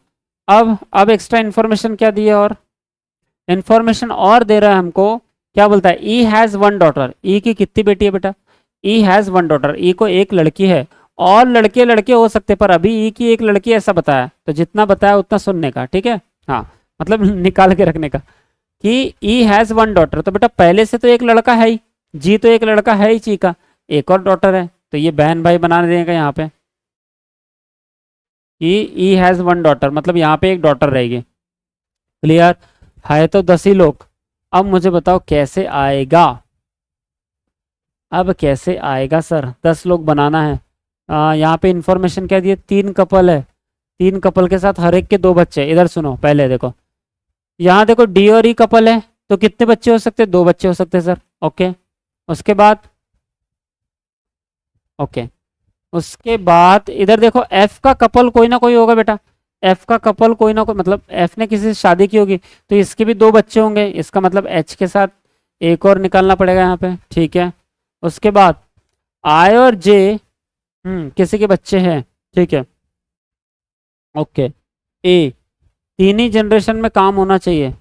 अब एक्स्ट्रा इन्फॉर्मेशन क्या दी है, और इन्फॉर्मेशन और दे रहा है हमको, क्या बोलता है, ई हैज़ 1 डॉटर, ई की कितनी बेटी है बेटा, ई हैज़ 1 डॉटर, ई को एक लड़की है, और लड़के लड़के हो सकते, पर अभी ई की एक लड़की ऐसा बताया, तो जितना बताया उतना सुनने का, ठीक है, हाँ मतलब निकाल के रखने का कि ई हैज़ 1 डॉटर, तो बेटा पहले से तो एक लड़का है ही, जी तो एक लड़का है ही, ची का एक और डॉटर है, तो ये बहन भाई बना देगा यहाँ पे, ई हैज़ 1 डॉटर, मतलब यहाँ पे एक डॉटर रहेगी। क्लियर है, तो 10 ही लोग। अब मुझे बताओ कैसे आएगा, अब कैसे आएगा सर, 10 लोग बनाना है। यहाँ पे इंफॉर्मेशन क्या दी है, 3 कपल है, 3 कपल के साथ हर एक के 2 बच्चे। इधर सुनो पहले देखो, यहाँ देखो डी और ई कपल है, तो कितने बच्चे हो सकते हैं, 2 बच्चे हो सकते हैं सर, ओके। उसके बाद ओके, उसके बाद इधर देखो एफ का कपल कोई ना कोई होगा बेटा, एफ का कपल कोई ना कोई, मतलब एफ ने किसी से शादी की होगी, तो इसके भी 2 बच्चे होंगे, इसका मतलब एच के साथ एक और निकालना पड़ेगा यहाँ पे, ठीक है। उसके बाद आई और जे किसी के बच्चे हैं, ठीक है, ओके। ए 3 ही जनरेशन में काम होना चाहिए,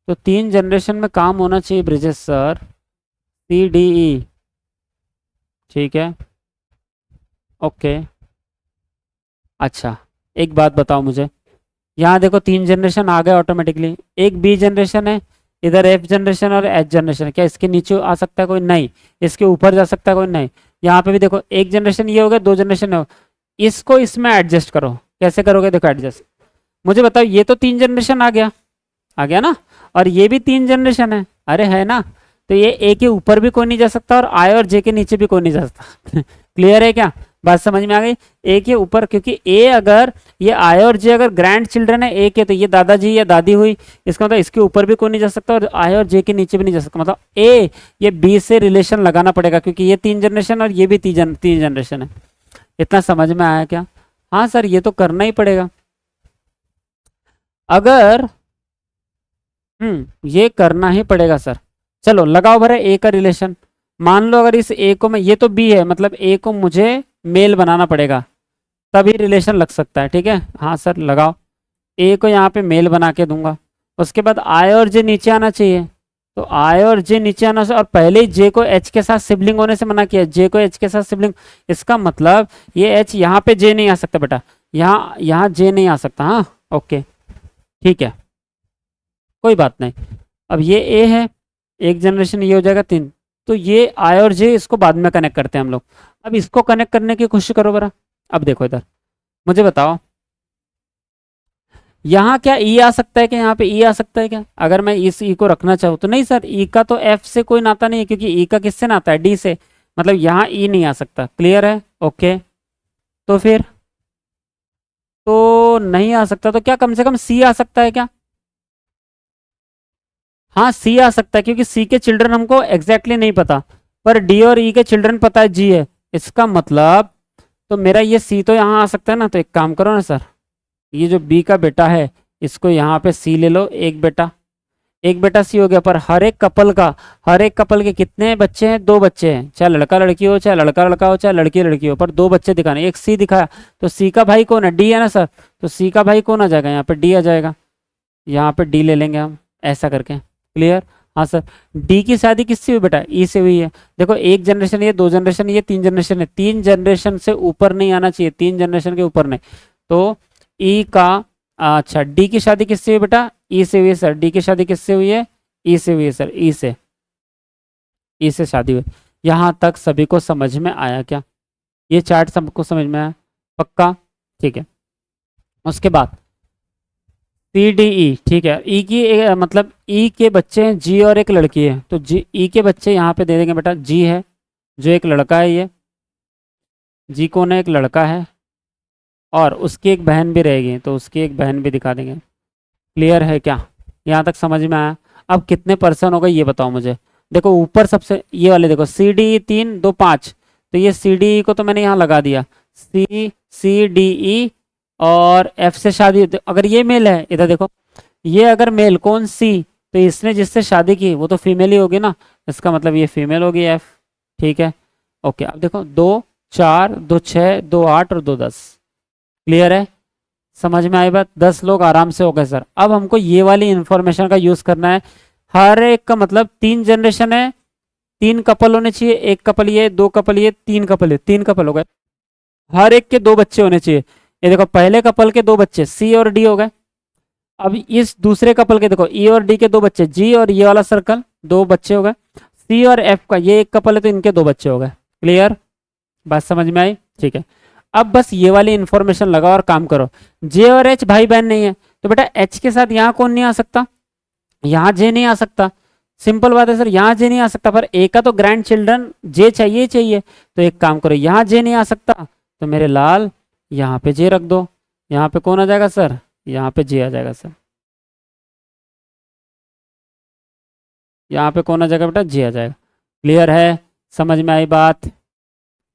तो 3 जनरेशन में काम होना चाहिए Brijesh sir, C D E, ठीक है, ओके। अच्छा एक बात बताओ मुझे, यहाँ देखो 3 जनरेशन आ गए ऑटोमेटिकली, एक बी जनरेशन है, इधर एफ जनरेशन और एच जनरेशन, क्या इसके नीचे आ सकता है कोई, नहीं। इसके ऊपर जा सकता है कोई, नहीं। यहाँ पे भी देखो एक जनरेशन ये हो गया, 2 जनरेशन हो, इसको इसमें एडजस्ट करो, कैसे करोगे, देखो एडजस्ट, मुझे बताओ, ये तो 3 जनरेशन आ गया ना, और ये भी 3 जनरेशन है, अरे है ना, तो ये ए के ऊपर भी कोई नहीं जा सकता और आई और जे के नीचे भी कोई नहीं जा सकता। क्लियर है क्या, बात समझ में आ गई। ए के ऊपर, क्योंकि ए अगर ये आई और जे अगर ग्रैंड चिल्ड्रन है ए के, तो ये दादाजी या दादी हुई, इसका मतलब इसके ऊपर भी कोई नहीं जा सकता और आई और जे के नीचे भी नहीं जा सकता। मतलब ए ये बी से रिलेशन लगाना पड़ेगा, क्योंकि ये 3 जनरेशन और ये भी 3 जनरेशन है। इतना समझ में आया क्या? हाँ सर ये तो करना ही पड़ेगा। अगर ये करना ही पड़ेगा सर। चलो लगाओ भरे ए का रिलेशन। मान लो अगर इस ए को मैं, ये तो बी है, मतलब ए को मुझे मेल बनाना पड़ेगा तभी रिलेशन लग सकता है। ठीक है, हाँ सर लगाओ। ए को यहाँ पे मेल बना के दूंगा। उसके बाद आई और जे नीचे आना चाहिए, तो आई और जे नीचे आना से, और पहले ही जे को एच के साथ सिबलिंग होने से मना किया, जे को एच के साथ सिबलिंग। इसका मतलब ये एच यहाँ पे जे नहीं आ सकता बेटा, यहाँ जे नहीं आ सकता। हाँ ओके ठीक है, कोई बात नहीं। अब ये ए है, एक जनरेशन ये हो जाएगा 3, तो ये आई और जे इसको बाद में कनेक्ट करते हैं हम लोग। अब इसको कनेक्ट करने की कोशिश करो बरा। अब देखो इधर मुझे बताओ, यहाँ क्या ई आ सकता है क्या? यहाँ पे ई आ सकता है क्या? अगर मैं इस ई को रखना चाहूँ तो नहीं सर, ई का तो एफ से कोई नाता नहीं है, क्योंकि ई का किससे नाता है? डी से। मतलब यहाँ ई नहीं आ सकता। क्लियर है, ओके। तो फिर तो नहीं आ सकता, तो क्या कम से कम सी आ सकता है क्या? हाँ सी आ सकता है, क्योंकि सी के चिल्ड्रन हमको एग्जैक्टली नहीं पता, पर डी और ई के चिल्ड्रन पता है जी है। इसका मतलब तो मेरा ये सी तो यहाँ आ सकता है ना। तो एक काम करो ना सर, ये जो बी का बेटा है इसको यहाँ पे सी ले लो, एक बेटा सी हो गया। पर हर एक कपल के कितने बच्चे हैं? 2 बच्चे हैं, चाहे लड़का लड़की हो, चाहे लड़का लड़का हो, चाहे लड़की लड़की हो, पर 2 बच्चे दिखाने। एक सी दिखाया, तो सी का भाई कौन है? डी है ना सर। तो सी का भाई कौन आ जाएगा? यहाँ पे डी आ जाएगा, यहाँ पे डी ले लेंगे हम, ऐसा करके। क्लियर? हाँ सर। डी की शादी किससे हुई बेटा? ई से हुई है। देखो एक जनरेशन ये, 2 जनरेशन ये, 3 जनरेशन है। 3 जनरेशन से ऊपर नहीं आना चाहिए, 3 जनरेशन के ऊपर नहीं। तो ई का, अच्छा डी की शादी किससे हुई बेटा? ई से हुई है सर। डी की शादी किससे हुई है? ई से हुई है सर। ई से शादी हुई। यहाँ तक सभी को समझ में आया क्या? ये चार्ट सबको समझ में आया? पक्का? ठीक है। उसके बाद सी डी ई, ठीक है। ई की मतलब ई के बच्चे हैं जी और एक लड़की है, तो जी ई के बच्चे यहाँ पे दे देंगे बेटा। जी है जो एक लड़का है, ये जी कौन है? एक लड़का है, और उसकी एक बहन भी रहेगी, तो उसकी एक बहन भी दिखा देंगे। क्लियर है क्या? यहाँ तक समझ में आया? अब कितने पर्सन हो गए ये बताओ मुझे। देखो ऊपर सबसे ये वाले देखो, सी डी 3 2 5, तो ये सी डी को तो मैंने यहाँ लगा दिया, सी डी ई, और एफ से शादी। अगर ये मेल है, इधर देखो, ये अगर मेल कौन? सी, तो इसने जिससे शादी की वो तो फीमेल ही होगी ना, इसका मतलब ये फीमेल होगी एफ। ठीक है ओके। अब देखो 2 4 2 6 2 8 और 2 10। क्लियर है? समझ में आई बात? 10 लोग आराम से हो गए सर। अब हमको ये वाली इंफॉर्मेशन का यूज करना है। हर एक का मतलब 3 जनरेशन है, 3 कपल होने चाहिए, एक कपल ये, 2 कपल ये, 3 कपल है, 3 कपल हो गए। हर एक के 2 बच्चे होने चाहिए। ये देखो पहले कपल के 2 बच्चे सी और डी हो गए। अब इस दूसरे कपल के देखो ई और डी के 2 बच्चे, जी और ये वाला सर्कल 2 बच्चे हो गए। सी और एफ का ये एक कपल है, तो इनके 2 बच्चे हो गए। क्लियर? बात समझ में आई? ठीक है। अब बस ये वाली इंफॉर्मेशन लगाओ और काम करो। जे और एच भाई बहन नहीं है, तो बेटा एच के साथ यहाँ कौन नहीं आ सकता? यहाँ जे नहीं आ सकता। सिंपल बात है सर, यहाँ जे नहीं आ सकता, पर ए का तो ग्रैंड चिल्ड्रन जे चाहिए ही चाहिए। तो एक काम करो, यहाँ जे नहीं आ सकता, तो मेरे लाल यहाँ पे जे रख दो। यहाँ पे कौन आ जाएगा सर? यहाँ पे जे आ जाएगा सर। यहाँ पे कौन आ जाएगा बेटा? जे आ जाएगा। क्लियर है? समझ में आई बात?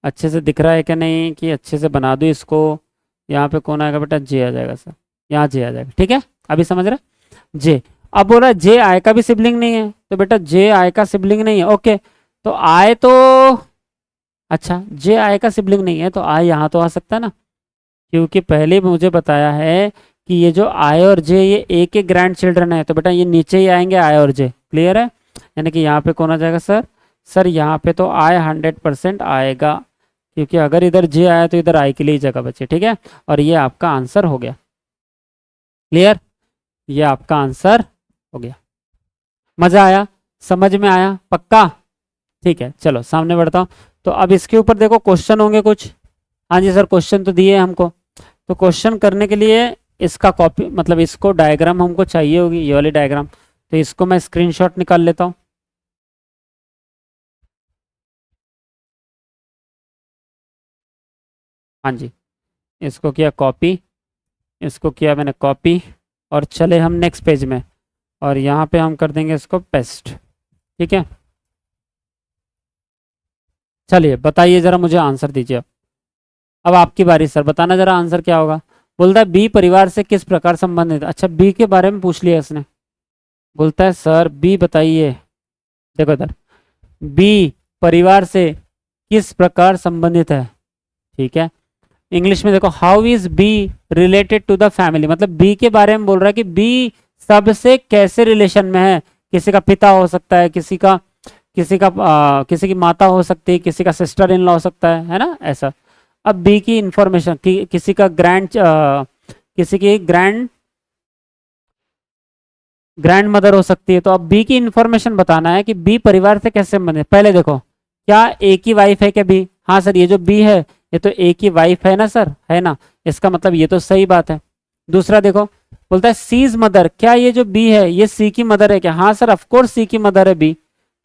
अच्छे से दिख रहा है क्या नहीं, कि अच्छे से बना दूँ इसको? यहाँ पे कौन आएगा बेटा? जे आ जाएगा सर। यहाँ जे आ जाएगा। ठीक है, अभी समझ रहे? जे। अब बोल रहा है जे आई का भी सिबलिंग नहीं है, तो बेटा जे आई का सिबलिंग नहीं है। ओके, तो आई तो, अच्छा जे आई का सिबलिंग नहीं है, तो आई यहाँ तो आ सकता है ना, क्योंकि पहले ही मुझे बताया है कि ये जो आई और जे ये ए के ग्रैंड चिल्ड्रन है, तो बेटा ये नीचे ही आएंगे आई और जे। क्लियर है? यानी कि यहाँ पे कौन आ जाएगा सर? सर यहाँ पे तो आई 100% आएगा, क्योंकि अगर इधर जे आया तो इधर आई के लिए जगह बचे। ठीक है, और ये आपका आंसर हो गया। क्लियर? ये आपका आंसर हो गया। मजा आया? समझ में आया? पक्का? ठीक है, चलो सामने बढ़ता हूँ। तो अब इसके ऊपर देखो क्वेश्चन होंगे कुछ। हाँ जी सर, क्वेश्चन तो दिए हमको। तो क्वेश्चन करने के लिए इसका कॉपी, मतलब इसको डायग्राम हमको चाहिए होगी, ये वाली डायग्राम। तो इसको मैं स्क्रीनशॉट निकाल लेता हूँ। हाँ जी, इसको किया कॉपी, इसको किया मैंने कॉपी, और चले हम नेक्स्ट पेज में, और यहाँ पे हम कर देंगे इसको पेस्ट। ठीक है, चलिए बताइए जरा, मुझे आंसर दीजिए। अब आपकी बारी सर, बताना जरा आंसर क्या होगा। बोलता है बी परिवार से किस प्रकार संबंधित। अच्छा, बी के बारे में पूछ लिया इसने। बोलता है सर बी बताइए। देखो इधर, बी परिवार से किस प्रकार संबंधित है। ठीक है, इंग्लिश में देखो, how is B related to the family, मतलब बी के बारे में बोल रहा है कि बी सबसे कैसे रिलेशन में है। किसी का पिता हो सकता है, किसी की माता हो सकती है, किसी का सिस्टर इन लॉ हो सकता है ना, ऐसा। अब बी की इंफॉर्मेशन किसी का किसी की ग्रैंड मदर हो सकती है। तो अब बी की इंफॉर्मेशन बताना है कि बी परिवार से कैसे संबंधित। पहले देखो, क्या एक ही वाइफ है क्या बी। हाँ सर, ये जो बी है ये तो एक ही वाइफ है ना सर, है ना, इसका मतलब ये तो सही बात है। दूसरा देखो, बोलता है सीज मदर, क्या ये जो बी है ये सी की मदर है क्या। हाँ सर, ऑफकोर्स सी की मदर है बी।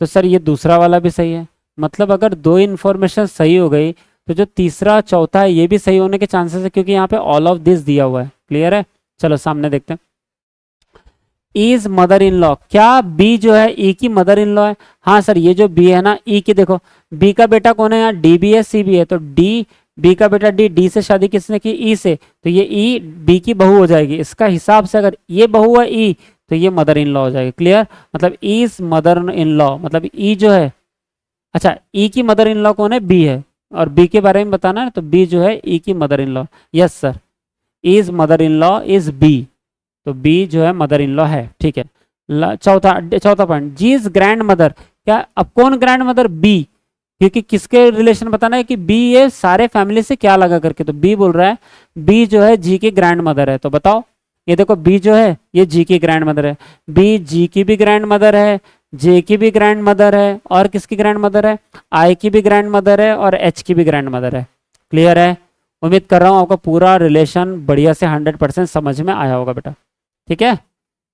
तो सर ये दूसरा वाला भी सही है। मतलब अगर दो इन्फॉर्मेशन सही हो गई तो जो तीसरा चौथा है ये भी सही होने के चांसेस है, क्योंकि यहाँ पे ऑल ऑफ दिस दिया हुआ है। क्लियर है, चलो सामने देखते हैं। इज मदर इन लॉ, क्या बी जो है ई की मदर इन लॉ है। हाँ सर, ये जो बी है ना ई की, देखो बी का बेटा कौन है यहाँ, डी बी है सी बी है, तो डी, बी का बेटा डी से शादी किसने की, ई से, तो ये ई बी की बहू हो जाएगी। इसका हिसाब से अगर ये बहू है ई, तो ये मदर इन लॉ हो जाएगी। क्लियर, मतलब इज मदर इन लॉ, मतलब ई जो है, अच्छा ई की मदर इन लॉ कौन है, बी है, और बी के बारे में बताना है तो बी जो है ई की mother in law. Yes sir, is mother in law is B, तो बी जो है मदर इन लॉ है। ठीक है, चौथा point, G is grandmother, क्या अब कौन ग्रैंड मदर, बी, क्योंकि किसके रिलेशन बताना है कि बी ये सारे फैमिली से क्या लगा करके, तो बी बोल रहा है बी जो है जी की ग्रैंड मदर है। तो बताओ, ये देखो बी जो है ये जी की ग्रैंड मदर है, बी जी की भी ग्रैंड मदर है, जे की भी ग्रैंड मदर है, और किसकी ग्रैंड मदर है, आई की भी ग्रैंड मदर है, और एच की भी ग्रैंड मदर है। क्लियर है, उम्मीद कर रहा हूँ आपका पूरा रिलेशन बढ़िया से 100% समझ में आया होगा बेटा। ठीक है,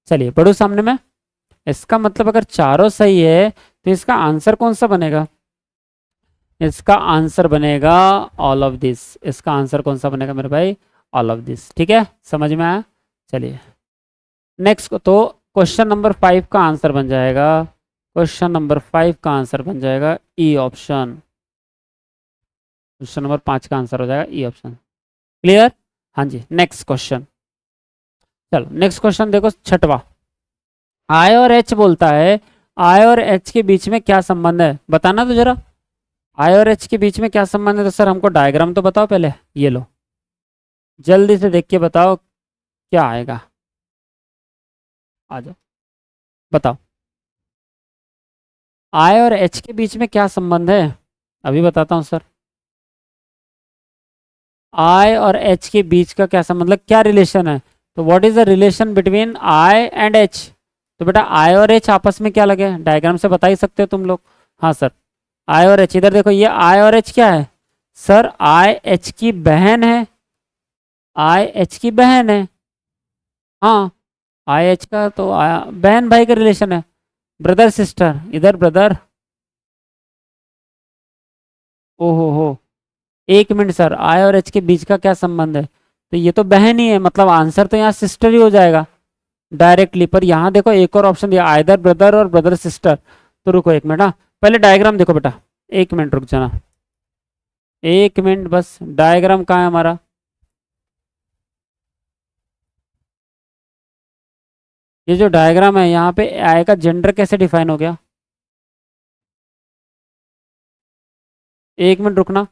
चलिए बढ़ो सामने में। इसका मतलब अगर चारों सही है तो इसका आंसर कौन सा बनेगा, इसका आंसर बनेगा ऑल ऑफ दिस। इसका आंसर कौन सा बनेगा मेरे भाई, ऑल ऑफ दिस। ठीक है, समझ में आया। चलिए नेक्स्ट, तो क्वेश्चन नंबर 5 का आंसर बन जाएगा, क्वेश्चन नंबर 5 का आंसर बन जाएगा ई ऑप्शन। क्वेश्चन नंबर 5 का आंसर हो जाएगा ई ऑप्शन। क्लियर, हाँ जी। नेक्स्ट क्वेश्चन, चलो नेक्स्ट क्वेश्चन देखो, छठवा। आई और एच बोलता है, आई और एच के बीच में क्या संबंध है, बताना तो जरा। आई और एच के बीच में क्या संबंध है, तो सर हमको डायग्राम तो बताओ पहले। ये लो, जल्दी से देख के बताओ क्या आएगा, आ जाओ बताओ। आई और एच के बीच में क्या संबंध है, अभी बताता हूँ सर। आई और एच के बीच का क्या संबंध, मतलब क्या रिलेशन है, तो what is the relation between I and H. तो बेटा आई और एच आपस में क्या लगे, डायग्राम से बता ही सकते हो तुम लोग। हाँ सर, आई और एच, इधर देखो ये आई और एच क्या है सर, आई एच की बहन है, आई एच की बहन है। हाँ, आई एच का तो बहन भाई का रिलेशन है, ब्रदर सिस्टर, इधर ब्रदर। ओहो हो, एक मिनट सर, आई और एच के बीच का क्या संबंध है, तो ये तो बहन ही है, मतलब आंसर तो यहाँ सिस्टर ही हो जाएगा डायरेक्टली। पर यहाँ देखो एक और ऑप्शन दिया, आइदर ब्रदर और ब्रदर सिस्टर। तो रुको एक मिनट, हाँ पहले डायग्राम देखो बेटा, एक मिनट रुक जाना, एक मिनट बस। डायग्राम कहाँ है हमारा, ये जो डायग्राम है यहाँ पे आई का जेंडर कैसे डिफाइन हो गया, एक मिनट रुकना,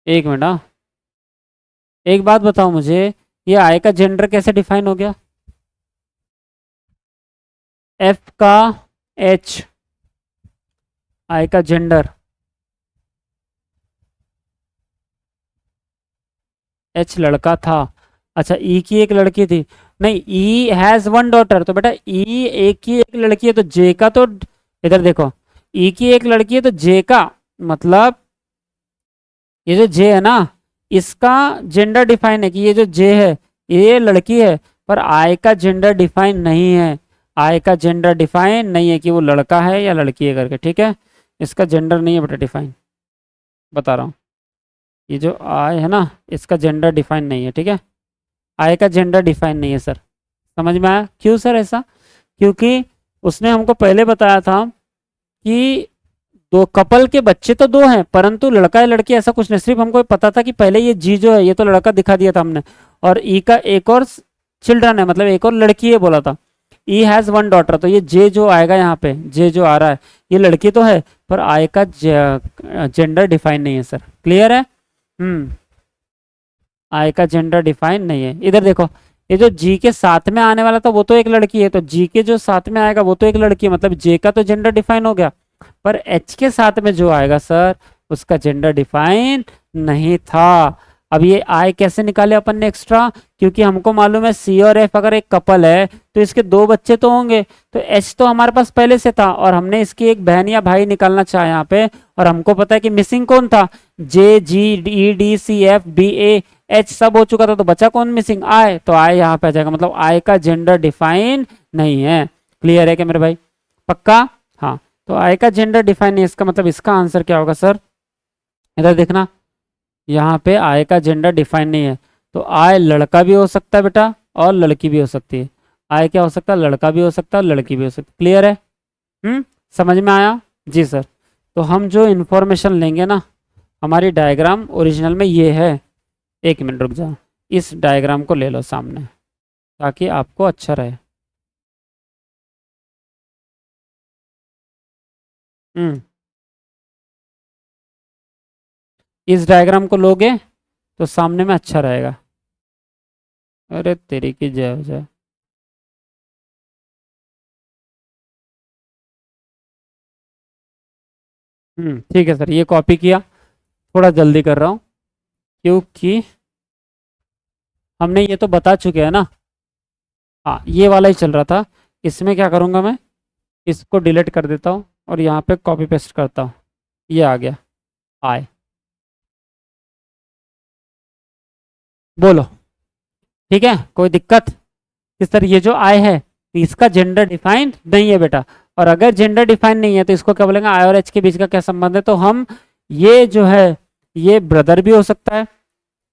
एक मिनट। हाँ, एक बात बताओ मुझे, ये आई का जेंडर कैसे डिफाइन हो गया, एफ का एच, आई का जेंडर, एच लड़का था। अच्छा, ई की एक लड़की थी, नहीं ई हैज वन डॉटर, तो बेटा ई एक की एक लड़की है, तो जे का तो, इधर देखो ई की एक लड़की है तो जे का मतलब ये जो जे है ना इसका जेंडर डिफाइन है कि ये जो जे है ये लड़की है, पर आई का जेंडर डिफाइन नहीं है, आई का जेंडर डिफाइन नहीं है कि वो लड़का है या लड़की है करके। ठीक है, इसका जेंडर नहीं है बेटा डिफाइन, बता रहा हूँ। ये जो आई है ना, इसका जेंडर डिफाइन नहीं है, ठीक है। आई का जेंडर डिफाइन नहीं है सर। समझ में आया क्यों सर ऐसा? क्योंकि उसने हमको पहले बताया था कि दो कपल के बच्चे तो दो हैं, परंतु लड़का या लड़की ऐसा कुछ नहीं। सिर्फ हमको पता था कि पहले ये जी जो है ये तो लड़का दिखा दिया था हमने, और ई का एक और चिल्ड्रन है, मतलब एक और लड़की है बोला था। ई हैज वन डॉटर, तो ये जे जो आएगा यहाँ पे, जे जो आ रहा है ये लड़की तो है, पर आई का जेंडर डिफाइन नहीं है सर। क्लियर है? आई का जेंडर डिफाइन नहीं है। इधर देखो, ये जो जी के साथ में आने वाला था वो तो एक लड़की है, तो जी के जो साथ में आएगा वो तो एक लड़की है, मतलब जे का तो जेंडर डिफाइन हो गया। पर एच के साथ में जो आएगा सर उसका जेंडर डिफाइन नहीं था। अब ये आई कैसे निकाले अपन ने एक्स्ट्रा? क्योंकि हमको मालूम है सी और एफ अगर एक कपल है तो इसके दो बच्चे तो होंगे, तो एच तो हमारे पास पहले से था और हमने इसकी एक बहन या भाई निकालना चाहा यहाँ पे, और हमको पता है कि मिसिंग कौन था, J G E D C F B A H सब हो चुका था, तो बचा कौन मिसिंग? आई, तो आई यहाँ पे आ जाएगा, मतलब आई का जेंडर डिफाइन नहीं है। क्लियर है क्या मेरे भाई? पक्का? हाँ, तो आई का जेंडर डिफाइन नहीं है, इसका मतलब इसका आंसर क्या होगा सर? इधर देखना, यहाँ पे आई का जेंडर डिफाइन नहीं है, तो आई लड़का भी हो सकता है बेटा और लड़की भी हो सकती है। आई क्या हो सकता है? लड़का भी हो सकता है और लड़की भी हो सकती है। क्लियर है? समझ में आया? जी सर। तो हम जो इन्फॉर्मेशन लेंगे ना, हमारी डायग्राम ओरिजिनल में ये है। एक मिनट रुक जाओ, इस डायग्राम को ले लो सामने ताकि आपको अच्छा रहे। इस डायग्राम को लोगे तो सामने में अच्छा रहेगा। अरे तेरी की जय हो जाए। ठीक है सर, ये कॉपी किया, थोड़ा जल्दी कर रहा हूँ क्योंकि हमने ये तो बता चुके हैं ना। हाँ, ये वाला ही चल रहा था। इसमें क्या करूँगा मैं, इसको डिलीट कर देता हूँ और यहाँ पे कॉपी पेस्ट करता हूँ। ये आ गया आय। बोलो ठीक है, कोई दिक्कत? इस तरह ये जो आय है इसका जेंडर डिफाइंड नहीं है बेटा, और अगर जेंडर डिफाइन नहीं है तो इसको क्या बोलेंगे? आई और एच के बीच का क्या संबंध है? तो हम ये जो है ये ब्रदर भी हो सकता है,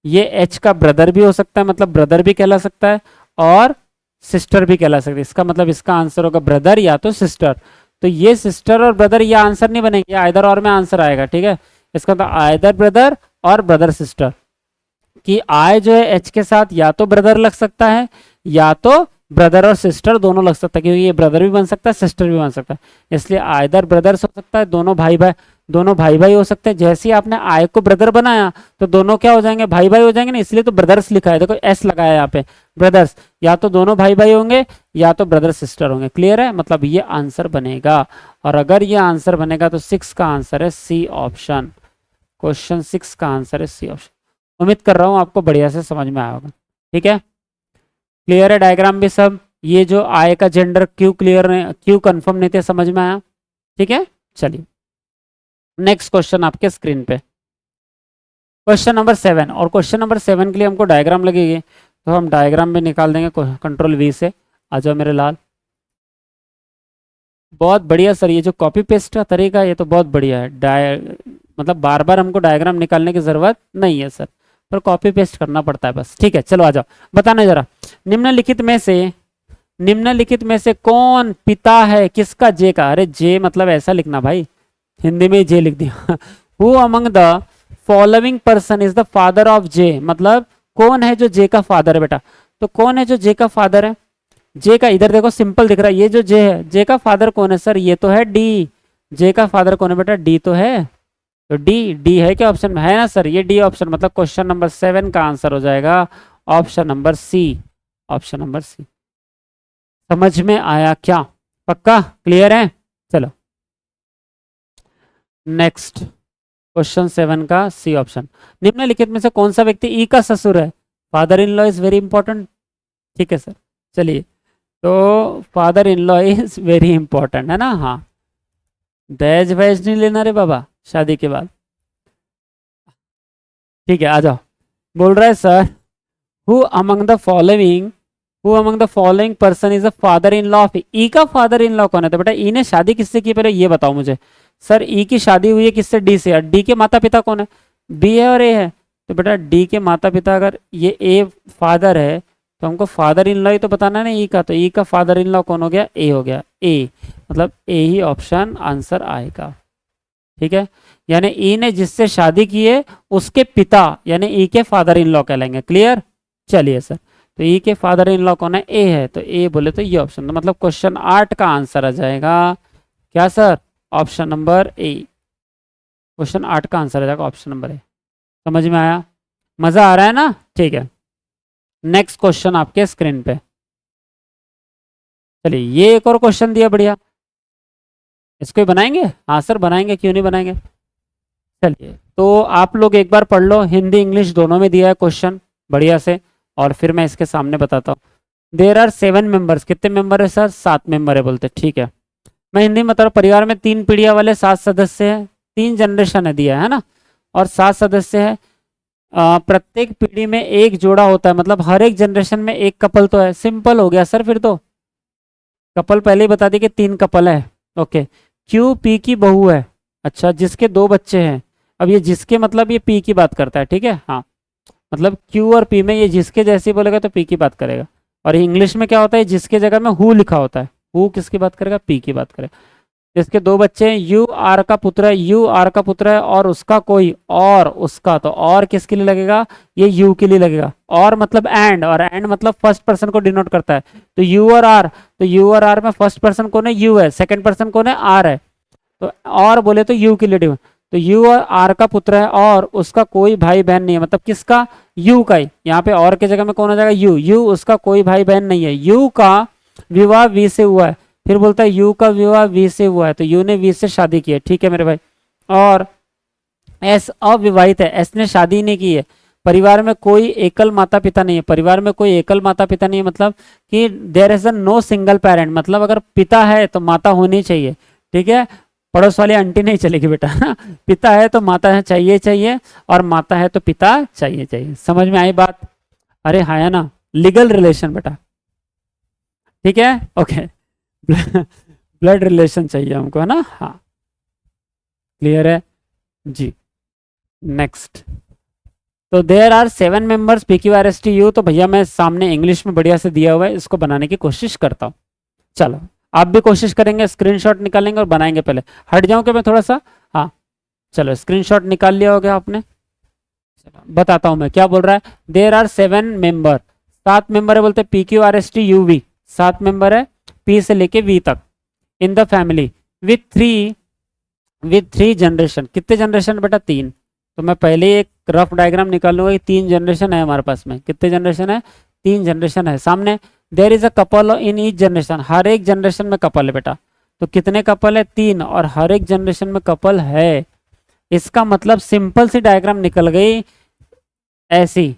ये एच का ब्रदर भी हो सकता है, मतलब ब्रदर भी कहला सकता है और सिस्टर भी कहला सकती है। इसका मतलब इसका आंसर होगा ब्रदर या तो सिस्टर। तो ये सिस्टर और ब्रदर ये आंसर नहीं बनेंगे, आइदर और में आंसर आएगा। ठीक है, इसका मतलब आइदर ब्रदर और ब्रदर सिस्टर, कि आई जो है एच के साथ या तो ब्रदर लग सकता है या तो ब्रदर और सिस्टर दोनों लग सकता है, क्योंकि ये ब्रदर भी बन सकता है सिस्टर भी बन सकता है, इसलिए आइदर ब्रदर्स हो सकता है, दोनों भाई भाई हो सकते हैं। जैसे ही आपने आई को ब्रदर बनाया तो दोनों क्या हो जाएंगे? भाई भाई हो जाएंगे ना, इसलिए तो ब्रदर्स लिखा है, देखो एस लगाया यहाँ पे, ब्रदर्स। या तो दोनों भाई भाई होंगे या तो ब्रदर सिस्टर होंगे। क्लियर है? मतलब ये आंसर बनेगा, और अगर ये आंसर बनेगा तो 6 का आंसर है सी ऑप्शन। क्वेश्चन 6 का आंसर है सी ऑप्शन। उम्मीद कर रहा हूँ आपको बढ़िया से समझ में आया होगा। ठीक है, क्लियर है डायग्राम भी सब? ये जो आय का जेंडर क्यों क्लियर नहीं, क्यों कंफर्म नहीं थे, समझ में आया? ठीक है, चलिए नेक्स्ट क्वेश्चन आपके स्क्रीन पे, क्वेश्चन नंबर 7। और क्वेश्चन नंबर 7 के लिए हमको डायग्राम लगेगी, तो हम डायग्राम भी निकाल देंगे कंट्रोल वी से। आ जाओ मेरे लाल। बहुत बढ़िया सर, ये जो कॉपी पेस्ट का तरीका है ये तो बहुत बढ़िया है। मतलब बार बार हमको डायग्राम निकालने की जरूरत नहीं है सर, पर कॉपी पेस्ट करना पड़ता है बस। ठीक है, चलो आ जाओ, बताना जरा। निम्नलिखित में से कौन पिता है किसका? जे का। अरे जे मतलब ऐसा लिखना भाई, हिंदी में जे लिख दिया। Who among the following person is the father of J, मतलब कौन है जो जे का फादर है बेटा? तो कौन है जो जे का फादर है? जे का, इधर देखो सिंपल दिख रहा है, ये जो जे है, जे का फादर कौन है सर? ये तो है डी। जे का फादर कौन है बेटा? डी तो है, तो डी है क्या ऑप्शन में? है ना सर, ये डी ऑप्शन, मतलब क्वेश्चन नंबर 7 का आंसर हो जाएगा option number C. Option number C. समझ में आया क्या? पक्का क्लियर है? चलो नेक्स्ट, क्वेश्चन 7 का सी ऑप्शन। निम्नलिखित में से कौन सा व्यक्ति ई का ससुर है? Father in law is very important. ठीक है सर, चलिए, तो father in law is very important है ना। हाँ, दहेज वहेज नहीं लेना रे बाबा शादी के बाद। ठीक है, आ जाओ। बोल रहा है sir, who among the following person is the father in law of E. का फादर इन लॉ कौन है? तो बेटा ई ने शादी किससे की पहले ये बताओ मुझे। सर ई की शादी हुई है किससे, डी से, डी के माता पिता कौन है, बी है और ए है। तो बेटा डी के माता पिता अगर ये ए फादर है तो हमको फादर इन लॉ ही तो बताना है ना ई का, तो ई का फादर इन लॉ कौन हो गया, ए हो गया, ए मतलब ए ही ऑप्शन आंसर आएगा। ठीक है, यानी ई ने जिससे शादी की है उसके पिता यानी ई के फादर इन लॉ कहलाएंगे। क्लियर, चलिए सर, तो ई के फादर इन लॉ कौन है, ए है, तो ए बोले तो ये ऑप्शन, तो मतलब क्वेश्चन 8 का आंसर आ जाएगा क्या sir, option number A. Question 8 का आंसर आ जाएगा ऑप्शन नंबर ए। समझ में आया, मजा आ रहा है ना, ठीक है। नेक्स्ट क्वेश्चन आपके स्क्रीन पे, चलिए ये एक और क्वेश्चन दिया बढ़िया, इसको ही बनाएंगे, हाँ सर बनाएंगे, क्यों नहीं बनाएंगे। चलिए तो आप लोग एक बार पढ़ लो, हिंदी इंग्लिश दोनों में दिया है क्वेश्चन बढ़िया से, और फिर मैं इसके सामने बताता हूँ। देर आर 7 मेंबर्स, कितने मेंबर है सर, 7 मेंबर है बोलते, ठीक है। मैं हिंदी में बता रहा हूँ, परिवार में 3 पीढ़ियाँ वाले 7 सदस्य हैं, 3 जनरेशन है दिया है ना, और 7 सदस्य है। प्रत्येक पीढ़ी में एक जोड़ा होता है, मतलब हर एक जनरेशन में एक कपल तो है, सिंपल हो गया सर, फिर तो कपल पहले ही बता दी कि 3 कपल है। ओके, क्यू पी की बहू है, अच्छा जिसके 2 बच्चे हैं। अब ये जिसके मतलब ये पी की बात करता है, ठीक है, हाँ मतलब क्यू और पी में ये जिसके जैसे बोलेगा तो पी की बात करेगा, और इंग्लिश में क्या होता है, जिसके जगह में हु लिखा होता है, हु किसकी बात करेगा, पी की बात करेगा। इसके 2 बच्चे हैं, यू आर का पुत्र है, यू आर का पुत्र है, और उसका कोई, और उसका, तो और किसके लिए लगेगा, ये यू के लिए लगेगा, और मतलब एंड, और एंड मतलब फर्स्ट पर्सन को डिनोट करता है, तो यू और आर, तो यू और आर में फर्स्ट पर्सन कौन है, यू है, सेकंड पर्सन कौन है, आर है, तो और बोले तो यू के लिए, तो यू और आर का पुत्र है, और उसका कोई भाई बहन नहीं है, मतलब किसका, यू का ही, यहाँ पे और के जगह में कौन हो जाएगा, यू, यू उसका कोई भाई बहन नहीं है, यू का विवाह वी से हुआ है, फिर बोलता है यू का विवाह वी से हुआ है, तो यू ने वी से शादी की है, ठीक है मेरे भाई, और एस अविवाहित है, एस ने शादी नहीं की है, परिवार में कोई एकल माता पिता नहीं है, परिवार में कोई एकल माता पिता नहीं है, मतलब कि there is a no single parent, मतलब अगर पिता है तो माता होनी चाहिए, ठीक है, पड़ोस वाली आंटी नहीं चलेगी बेटा पिता है तो माता है चाहिए चाहिए, और माता है तो पिता चाहिए चाहिए। समझ में आई बात, अरे हाँ या ना, लीगल रिलेशन बेटा, ठीक है, ओके ब्लड रिलेशन चाहिए हमको है ना, हाँ क्लियर है जी। नेक्स्ट, तो there are 7 members P Q R S T U, तो भैया मैं सामने इंग्लिश में बढ़िया से दिया हुआ है, इसको बनाने की कोशिश करता हूँ। चलो आप भी कोशिश करेंगे, स्क्रीनशॉट निकालेंगे और बनाएंगे, पहले हट जाऊँ क्या मैं थोड़ा सा, हाँ चलो स्क्रीनशॉट निकाल लिया होगा आपने, चलो बताता हूँ मैं क्या बोल रहा है। देयर आर 7 मेंबर, 7 मेंबर है बोलते P Q R S T U V, 7 member है पी से लेके वी तक, in the family with three generation, कितने जनरेशन बेटा 3, तो मैं पहले एक रफ डायग्राम निकाल लूंगा कि 3 जनरेशन है हमारे पास में, कितने जनरेशन है, 3 जनरेशन है सामने। There is a couple in each generation, हर एक जनरेशन में कपल है बेटा, तो कितने कपल है 3, और हर एक जनरेशन में कपल है, इसका मतलब सिंपल सी डायग्राम निकल गई ऐसी,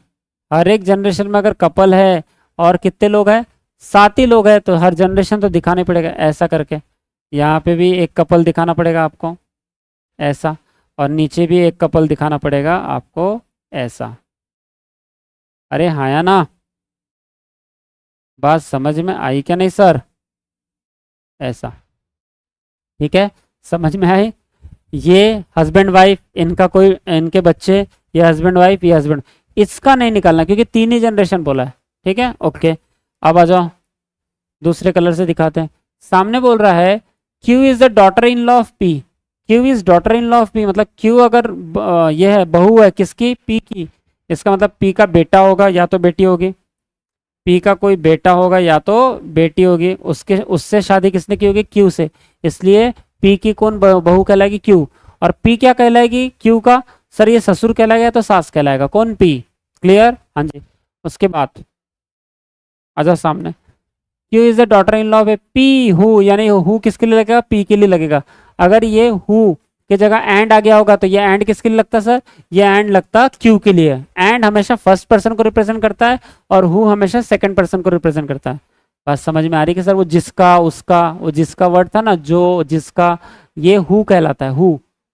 हर एक जनरेशन में अगर कपल है और कितने लोग हैं, 7 ही लोग हैं, तो हर जनरेशन तो दिखाना पड़ेगा ऐसा करके, यहाँ पे भी एक कपल दिखाना पड़ेगा आपको ऐसा, और नीचे भी एक कपल दिखाना पड़ेगा आपको ऐसा। अरे हाँ या ना, बात समझ में आई क्या नहीं सर, ऐसा, ठीक है समझ में आई। ये हस्बैंड वाइफ, इनका कोई, इनके बच्चे, ये हस्बैंड वाइफ, ये हस्बैंड, इसका नहीं निकालना क्योंकि 3 ही जनरेशन बोला है, ठीक है ओके। अब आ जाओ दूसरे कलर से दिखाते हैं, सामने बोल रहा है Q is the daughter in law of P, Q is daughter in law of P, मतलब क्यू अगर ये है बहू है किसकी, पी की, इसका मतलब पी का बेटा होगा या तो बेटी होगी, पी का कोई बेटा होगा या तो बेटी होगी, उसके उससे शादी किसने की होगी, क्यू से, इसलिए पी की कौन बहू कहलाएगी, क्यू, और पी क्या कहलाएगी, क्यू का, सर ये ससुर कहलाएगा तो सास कहलाएगा, कौन, पी, क्लियर, हाँ जी। उसके बाद आ जाओ सामने, Q is the daughter in law of A P who, यानी हु किसके लिए लगेगा, पी के लिए लगेगा, अगर ये हु की जगह एंड आ गया होगा तो ये एंड किसके लिए लगता सर, ये एंड लगता क्यू के लिए, एंड हमेशा फर्स्ट पर्सन को रिप्रेजेंट करता है और हु हमेशा सेकंड पर्सन को रिप्रेजेंट करता है। बात समझ में आ रही है कि सर वो जिसका, उसका, वो जिसका वर्ड था ना, जो, जिसका, ये हु कहलाता है,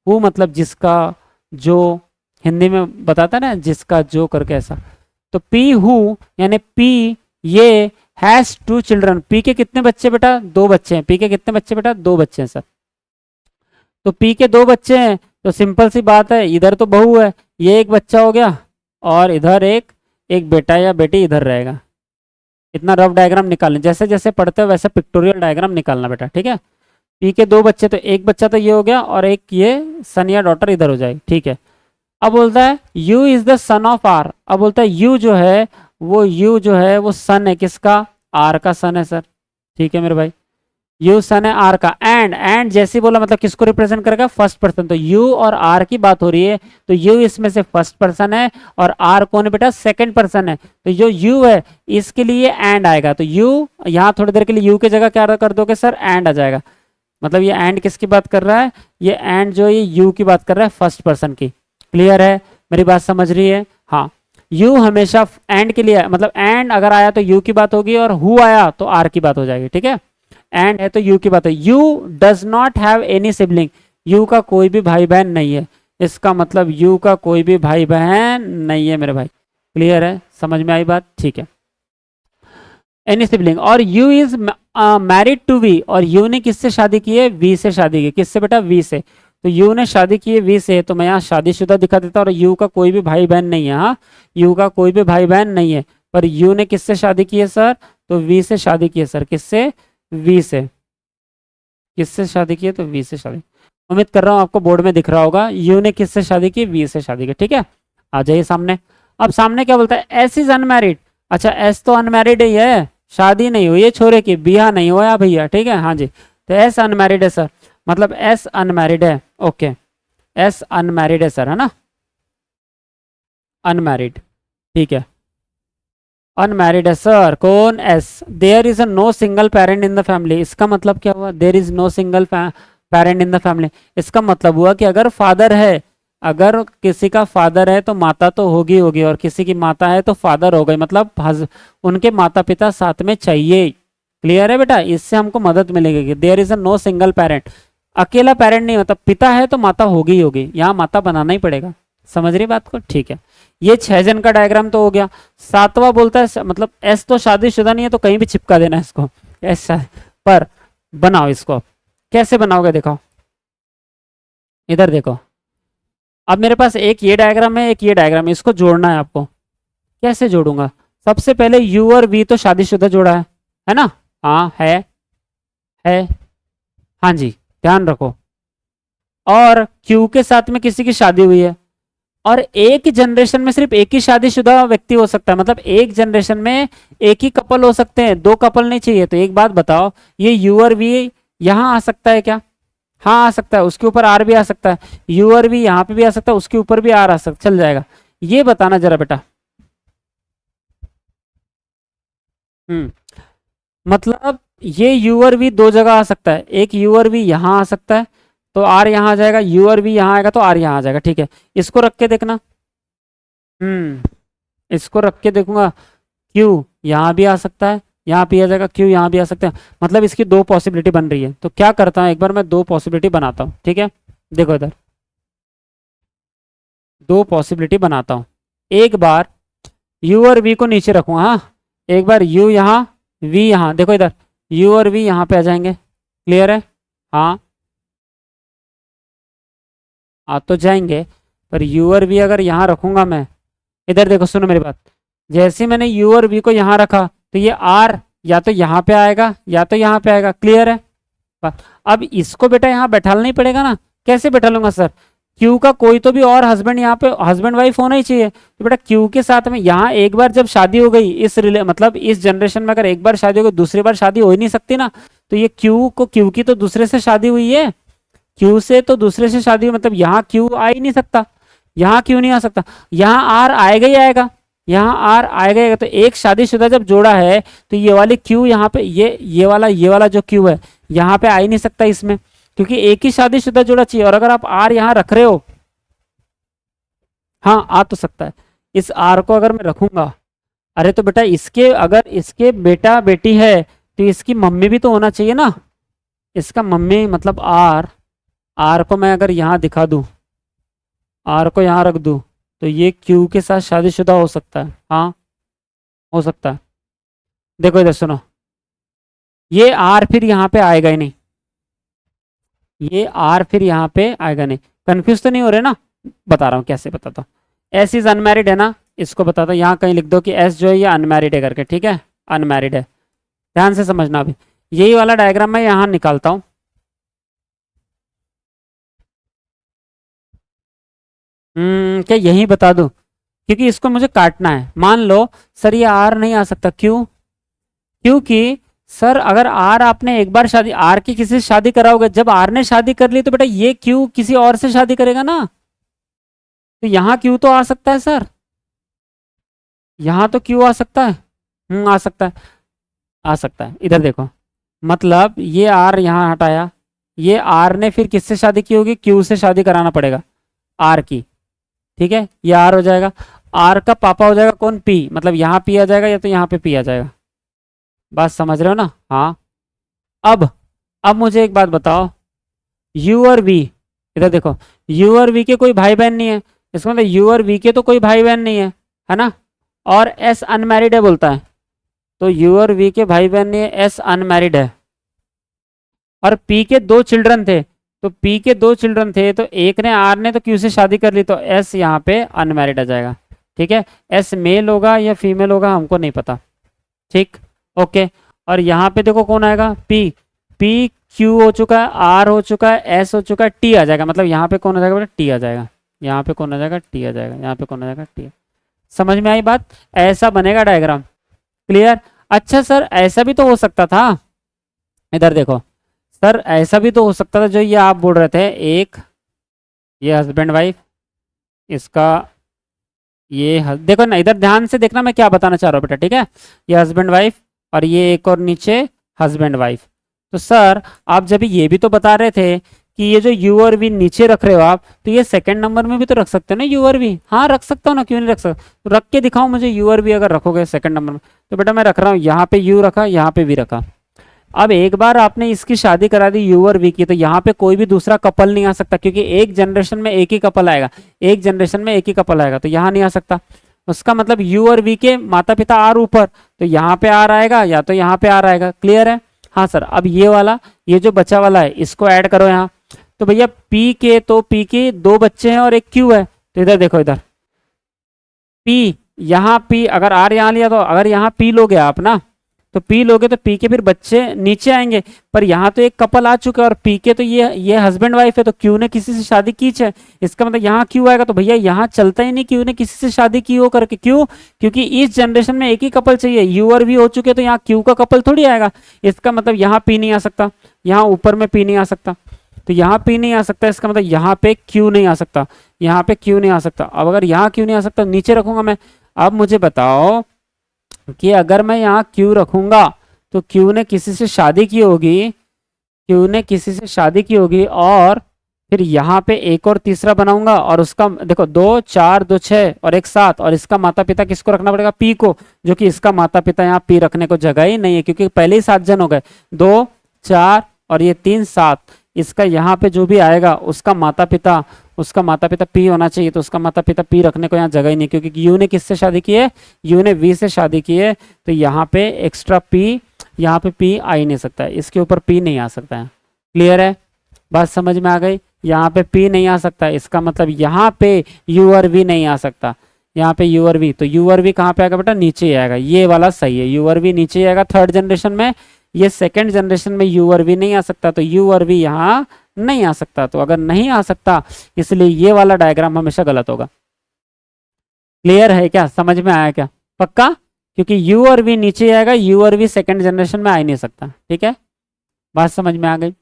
हु मतलब जिसका, जो, हिंदी में बताता है ना जिसका जो करके ऐसा, तो पी हु यानी पी ये हैज 2 चिल्ड्रन, पी के कितने बच्चे बेटा, 2 बच्चे हैं, पी के कितने बच्चे बेटा, 2 बच्चे हैं सर, तो पी के 2 बच्चे हैं, तो सिंपल सी बात है, इधर तो बहू है, ये एक बच्चा हो गया, और इधर एक एक बेटा या बेटी इधर रहेगा। इतना रफ डायग्राम निकालना, जैसे जैसे पढ़ते हो वैसे पिक्टोरियल डायग्राम निकालना बेटा, ठीक है। पी के 2 बच्चे, तो एक बच्चा तो ये हो गया, और एक ये सन या डॉटर इधर हो जाएगी, ठीक है। अब बोलता है U is the son of R. अब बोलता है यू जो है वो सन है किसका, आर का सन है सर, ठीक है मेरे भाई। यू सन है आर का, एंड जैसे बोला मतलब किसको रिप्रेजेंट करेगा, फर्स्ट पर्सन। तो यू और आर की बात हो रही है, तो यू इसमें से फर्स्ट पर्सन है, और आर कौन है बेटा, सेकंड पर्सन है। तो जो यू है इसके लिए एंड आएगा, तो यू यहाँ थोड़ी देर के लिए यू की जगह क्या कर दोगे सर, एंड आ जाएगा। मतलब ये एंड किसकी बात कर रहा है, ये एंड जो ये यू की बात कर रहा है, फर्स्ट पर्सन की। क्लियर है, मेरी बात समझ रही है? हाँ, यू हमेशा एंड के लिए, मतलब एंड अगर आया तो यू की बात होगी, और हु आया तो आर की बात हो जाएगी, ठीक है। एंड है तो यू की बात है। You does not have any sibling, you का कोई भी भाई बहन नहीं है, इसका मतलब यू का कोई भी भाई बहन नहीं है मेरे भाई। क्लियर है, समझ में आई बात? ठीक है, एनी सिबलिंग। और U is married to V, और यू ने किससे शादी की है, वी से शादी की। किससे बेटा, वी से। तो यू ने शादी की है वी से, तो मैं यहाँ शादीशुदा दिखा देता, और यू का कोई भी भाई बहन नहीं है। हाँ, यू का कोई भी भाई बहन नहीं है, पर यू ने किससे शादी की है सर, तो वी से शादी की है सर। किससे, वी से। किससे शादी की है, तो वी से शादी। उम्मीद कर रहा हूँ आपको बोर्ड में दिख रहा होगा, यू ने किससे शादी की, वी से शादी की, ठीक है। आ जाइए सामने। अब सामने क्या बोलता है, एस इज अनमैरिड। अच्छा, एस तो अनमैरिड ही है, शादी नहीं हुई है छोरे की, बिहा नहीं हुआ भैया, ठीक है। हाँ जी, तो एस अनमैरिड है सर, मतलब एस अनमैरिड है। ओके, एस अनमैरिड है सर, है ना, अनमैरिड, ठीक है, अनमैरिड है सर। कौन, S. There is a no single parent in the family, इसका मतलब क्या हुआ, there is no single parent in the family. इसका मतलब हुआ कि अगर फादर है, अगर किसी का फादर है तो माता तो होगी होगी, और किसी की माता है तो फादर हो गई, मतलब उनके माता पिता साथ में चाहिए। क्लियर है बेटा, इससे हमको मदद मिलेगी। There is a no single parent, अकेला पेरेंट नहीं होता, पिता है तो माता होगी होगी, यहाँ माता बनाना ही पड़ेगा। समझ रही बात को? ठीक है, ये 6 जन का डायग्राम तो हो गया। 7वां बोलता है, मतलब एस तो शादीशुदा नहीं है, तो कहीं भी चिपका देना है इसको, ऐसा पर बनाओ इसको। कैसे बनाओगे, देखो इधर देखो। अब मेरे पास एक ये डायग्राम है, एक ये डायग्राम है, इसको जोड़ना है आपको। कैसे जोड़ूंगा, सबसे पहले यू और वी तो शादीशुदा जोड़ा है ना? हाँ है, हाँ जी, ध्यान रखो। और क्यू के साथ में किसी की शादी हुई है, और एक जनरेशन में सिर्फ एक ही शादीशुदा व्यक्ति हो सकता है, मतलब एक जनरेशन में एक ही कपल हो सकते हैं, 2 कपल नहीं चाहिए। तो एक बात बताओ, ये यू और वी यहाँ आ सकता है क्या? हाँ आ सकता है, उसके ऊपर आर भी आ सकता है, यू और वी यहाँ पे भी आ सकता है, उसके ऊपर भी आर आ सकता, चल जाएगा। ये बताना जरा बेटा। मतलब ये यू और वी 2 जगह आ सकता है, एक यू और वी यहाँ आ सकता है, तो आर यहाँ आ जाएगा, यू और वी यहाँ आएगा तो आर यहाँ आ जाएगा, ठीक है। इसको रख के देखना, इसको रख के देखूंगा, क्यू यहाँ भी आ सकता है, यहाँ भी आ जाएगा, क्यू यहाँ भी आ सकता है, मतलब इसकी 2 पॉसिबिलिटी बन रही है। तो क्या करता हूँ, एक बार मैं 2 पॉसिबिलिटी बनाता हूँ, ठीक है। देखो इधर 2 पॉसिबिलिटी बनाता हूँ। एक बार यू और वी को नीचे रखूँ, हाँ, एक बार यू यहाँ, वी यहाँ, देखो इधर यू और वी यहाँ पे आ जाएंगे। क्लियर है? हाँ आ तो जाएंगे, पर यू और वी अगर यहाँ रखूंगा मैं, इधर देखो सुनो मेरी बात, जैसे मैंने यू और वी को यहाँ रखा, तो ये आर या तो यहाँ पे आएगा या तो यहाँ पे आएगा। क्लियर है? अब इसको बेटा यहाँ बैठाना ही पड़ेगा ना। कैसे बैठा लूंगा सर, क्यू का कोई तो भी और हस्बैंड यहाँ पे हस्बैंड वाइफ होना ही चाहिए। तो बेटा क्यू के साथ में यहाँ एक बार जब शादी हो गई, मतलब इस जनरेशन में अगर एक बार शादी हो गई, दूसरी बार शादी हो ही नहीं सकती ना। तो ये क्यू की तो दूसरे से शादी हुई है, क्यू से तो दूसरे से शादी हुई, मतलब यहाँ क्यू आ ही नहीं सकता, यहाँ क्यू नहीं आ सकता, यहाँ आर आएगा ही आएगा, यहाँ आर आएगा ही आएगा। तो एक शादीशुदा जब जोड़ा है, तो ये वाली क्यू यहाँ पे, ये वाला जो क्यू है यहाँ पे आ ही नहीं सकता इसमें, क्योंकि एक ही शादीशुदा जोड़ा चाहिए। और अगर आप आर यहाँ रख रहे हो, हाँ आ तो सकता है, इस आर को अगर मैं रखूंगा, अरे तो बेटा इसके अगर इसके बेटा बेटी है, तो इसकी मम्मी भी तो होना चाहिए ना। इसका मम्मी मतलब आर, आर को मैं अगर यहाँ दिखा दूं, आर को यहाँ रख दूं, तो ये क्यू के साथ शादीशुदा हो सकता है, हाँ हो सकता है। देखो इधर सुनो, ये आर फिर यहाँ पे आएगा ही नहीं, ये आर फिर यहाँ पे आएगा नहीं। कंफ्यूज तो नहीं हो रहे ना, बता रहा हूँ कैसे बताता हूँ। एस इज अनमैरिड है ना, इसको बताता हूँ, यहाँ कहीं लिख दो कि एस जो है ये अनमैरिड है करके, ठीक है, अनमैरिड है। ध्यान से समझना अभी, यही वाला डायग्राम मैं यहाँ निकालता हूँ। क्या यही बता दूं, क्योंकि इसको मुझे काटना है। मान लो सर ये आर नहीं आ सकता, क्यों? क्योंकि सर अगर आर आपने एक बार शादी, आर की किसी से शादी कराओगे, जब आर ने शादी कर ली तो बेटा ये क्यों किसी और से शादी करेगा ना, तो यहाँ क्यों तो आ सकता है सर, यहाँ तो क्यों आ सकता है। आ सकता है, आ सकता है। इधर देखो, मतलब ये आर यहाँ हटाया, ये आर ने फिर किससे शादी की होगी, क्यू से शादी कराना पड़ेगा आर की, ठीक है, ये आर हो जाएगा। आर का पापा हो जाएगा कौन, पी, मतलब यहाँ पी आ जाएगा या तो यहाँ पे पी आ जाएगा। बात समझ रहे हो ना? हाँ। अब अब मुझे एक बात बताओ, यू और वी, इधर देखो, यू और वी के कोई भाई बहन नहीं है, इसका मतलब यू और वी के तो कोई भाई बहन नहीं है ना, और एस अनमैरिड है बोलता है, तो यू और वी के भाई बहन नहीं है, एस अनमैरिड है। और पी के दो चिल्ड्रन थे, तो पी के दो चिल्ड्रन थे, तो एक ने आर ने तो क्यू से शादी कर ली, तो एस यहाँ पे अनमैरिड आ जाएगा, ठीक है। एस मेल होगा या फीमेल होगा हमको नहीं पता, ठीक, ओके। और यहाँ पे देखो कौन आएगा, पी, पी क्यू हो चुका है, आर हो चुका है, एस हो चुका है, टी आ जाएगा, मतलब यहाँ पे कौन आ जाएगा बेटा, टी आ जाएगा, यहाँ पे कौन आ जाएगा, टी आ जाएगा, यहाँ पे कौन आ जाएगा, टी। समझ में आई बात? ऐसा बनेगा डायग्राम, क्लियर। अच्छा सर ऐसा भी तो हो सकता था, इधर देखो सर, ऐसा भी तो हो सकता था जो ये आप बोल रहे थे, एक ये हस्बैंड वाइफ, इसका ये देखो ना, इधर ध्यान से देखना मैं क्या बताना चाह रहा हूँ बेटा, ठीक है। ये हस्बैंड वाइफ और ये एक और नीचे हस्बैंड वाइफ। तो सर आप जब ये भी तो बता रहे थे कि ये जो यू और वी नीचे रख रहे हो आप, तो ये सेकंड नंबर में भी तो रख सकते हो ना यू और वी। हाँ रख सकता हूँ ना, क्यों नहीं रख सकता, तो रख के दिखाओ मुझे यू और वी अगर रखोगे सेकंड नंबर में। तो बेटा मैं रख रहा हूँ, यहाँ पे यू रखा, यहाँ पे वी रखा। अब एक बार आपने इसकी शादी करा दी यू और वी की, तो यहाँ पे कोई भी दूसरा कपल नहीं आ सकता, क्योंकि एक जनरेशन में एक ही कपल आएगा, एक जनरेशन में एक ही कपल आएगा, तो यहाँ नहीं आ सकता। उसका मतलब यू और वी के माता पिता आर ऊपर, तो यहाँ पे आर आएगा या तो यहाँ पे आर आएगा, क्लियर है? हाँ सर। अब ये वाला, ये जो बचा वाला है इसको ऐड करो यहाँ, तो भैया पी के, तो पी के दो बच्चे हैं और एक क्यू है, तो इधर देखो, इधर पी, यहाँ पी, अगर आर यहाँ लिया तो अगर यहाँ पी लोगे आप ना, तो पी लोगे तो पी के फिर बच्चे नीचे आएंगे, पर यहाँ तो एक कपल आ चुका है और पी के तो ये हस्बैंड वाइफ है, तो क्यू ने किसी से शादी की है, इसका मतलब यहाँ क्यू आएगा, तो भैया यहाँ चलता ही नहीं क्यू ने किसी से शादी की हो करके, क्यों? क्योंकि इस जनरेशन में एक ही कपल चाहिए, यू और वी हो चुके, तो यहाँ क्यू का कपल थोड़ी आएगा, इसका मतलब यहाँ पी नहीं आ सकता, यहाँ ऊपर में पी नहीं आ सकता, तो यहाँ पी नहीं आ सकता, इसका मतलब यहाँ पे क्यू नहीं आ सकता, यहाँ पे क्यू नहीं आ सकता। अब अगर यहाँ क्यू नहीं आ सकता, नीचे रखूंगा मैं। अब मुझे बताओ कि अगर मैं यहाँ क्यू रखूंगा, तो क्यू ने किसी से शादी की होगी, क्यू ने किसी से शादी की होगी, और फिर यहाँ पे एक और तीसरा बनाऊंगा, और उसका देखो 2 4 2 6 और एक 7, और इसका माता पिता किसको रखना पड़ेगा, पी को, जो कि इसका माता पिता यहाँ पी रखने को जगह ही नहीं है, क्योंकि पहले ही 7 जन हो गए, 2 4 और ये 3 7, इसका यहाँ पे जो भी आएगा उसका माता पिता, पी होना चाहिए, तो उसका माता पिता पी रखने को यहाँ जगह ही नहीं, क्योंकि यू ने किससे शादी की है, यू ने वी से शादी की है, तो यहाँ पे एक्स्ट्रा पी, यहाँ पे पी आ ही नहीं सकता है, इसके ऊपर पी नहीं आ सकता है, क्लियर है? बात समझ में आ गई? यहाँ पे पी नहीं आ सकता, इसका मतलब यहाँ पे यू और वी नहीं आ सकता, यहाँ पे यू और वी, तो यू और वी कहाँ पे आएगा बेटा, नीचे ही आएगा, ये वाला सही है, यू और वी नीचे ही आएगा थर्ड जनरेशन में, ये सेकेंड जनरेशन में यू और वी नहीं आ सकता, तो यू और वी यहाँ नहीं आ सकता, तो अगर नहीं आ सकता इसलिए ये वाला डायग्राम हमेशा गलत होगा। क्लियर है क्या, समझ में आया क्या? पक्का? क्योंकि यू और वी नीचे आएगा, यू और वी सेकेंड जनरेशन में आ ही नहीं सकता, ठीक है? बात समझ में आ गई?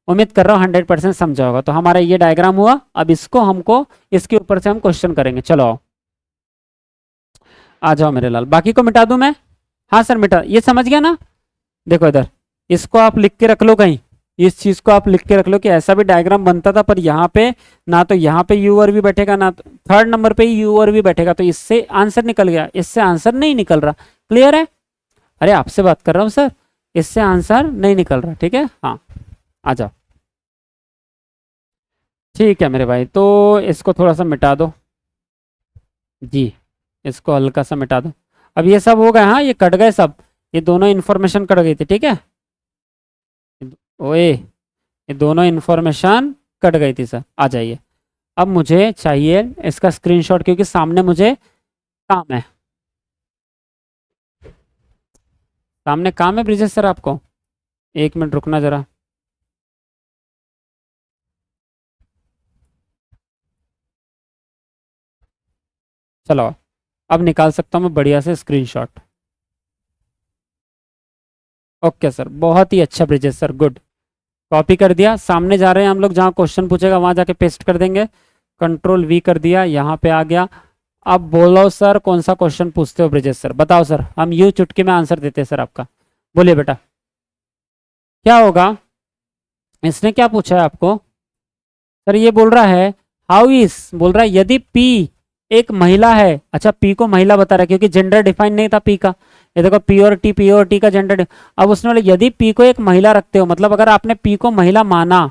उम्मीद कर रहा हूँ 100% समझा होगा। तो हमारा ये डायग्राम हुआ, अब इसको हमको इसके ऊपर से हम क्वेश्चन करेंगे। चलो आओ, आ जाओ मेरे लाल, बाकी को मिटा दूं मैं? हाँ सर मिटा, ये समझ गया ना? देखो इधर, इसको आप लिख के रख लो कहीं, इस चीज को आप लिख के रख लो कि ऐसा भी डायग्राम बनता था, पर यहाँ पे ना तो यहाँ पे यू और वी बैठेगा, ना तो थर्ड नंबर पे ही यू और वी बैठेगा, तो इससे आंसर निकल गया, इससे आंसर नहीं निकल रहा। क्लियर है? अरे आपसे बात कर रहा हूँ सर, इससे आंसर नहीं निकल रहा, ठीक है? हाँ आ जाओ, ठीक है मेरे भाई, तो इसको थोड़ा सा मिटा दो जी, इसको हल्का सा मिटा दो। अब ये सब हो गए, हाँ ये कट गए सब, ये दोनों इन्फॉर्मेशन कट गई थी, ठीक है? ओए ये दोनों इन्फॉर्मेशन कट गई थी सर। आ जाइए, अब मुझे चाहिए इसका स्क्रीनशॉट, क्योंकि सामने मुझे काम है, सामने काम है ब्रिजेश सर आपको। एक मिनट रुकना जरा। चलो, अब निकाल सकता हूँ मैं बढ़िया से स्क्रीनशॉट। ओके सर, बहुत ही अच्छा ब्रिजेश सर, गुड। कॉपी कर दिया, सामने जा रहे हैं हम लोग, जहाँ क्वेश्चन पूछेगा वहां जाके पेस्ट कर देंगे। कंट्रोल वी कर दिया, यहाँ पे आ गया। अब बोलो सर कौन सा क्वेश्चन पूछते हो ब्रिजेश सर, बताओ सर, हम यूं चुटकी में आंसर देते हैं सर आपका। बोलिए बेटा, क्या होगा? इसने क्या पूछा है आपको? सर ये बोल रहा है हाउ इज, बोल रहा है यदि पी एक महिला है। अच्छा, पी को महिला बता रहा है क्योंकि जेंडर डिफाइन नहीं था पी का। ये देखो पी और टी का जेंडर। अब उसने बोला यदि पी को एक महिला रखते हो, मतलब अगर आपने पी को महिला माना,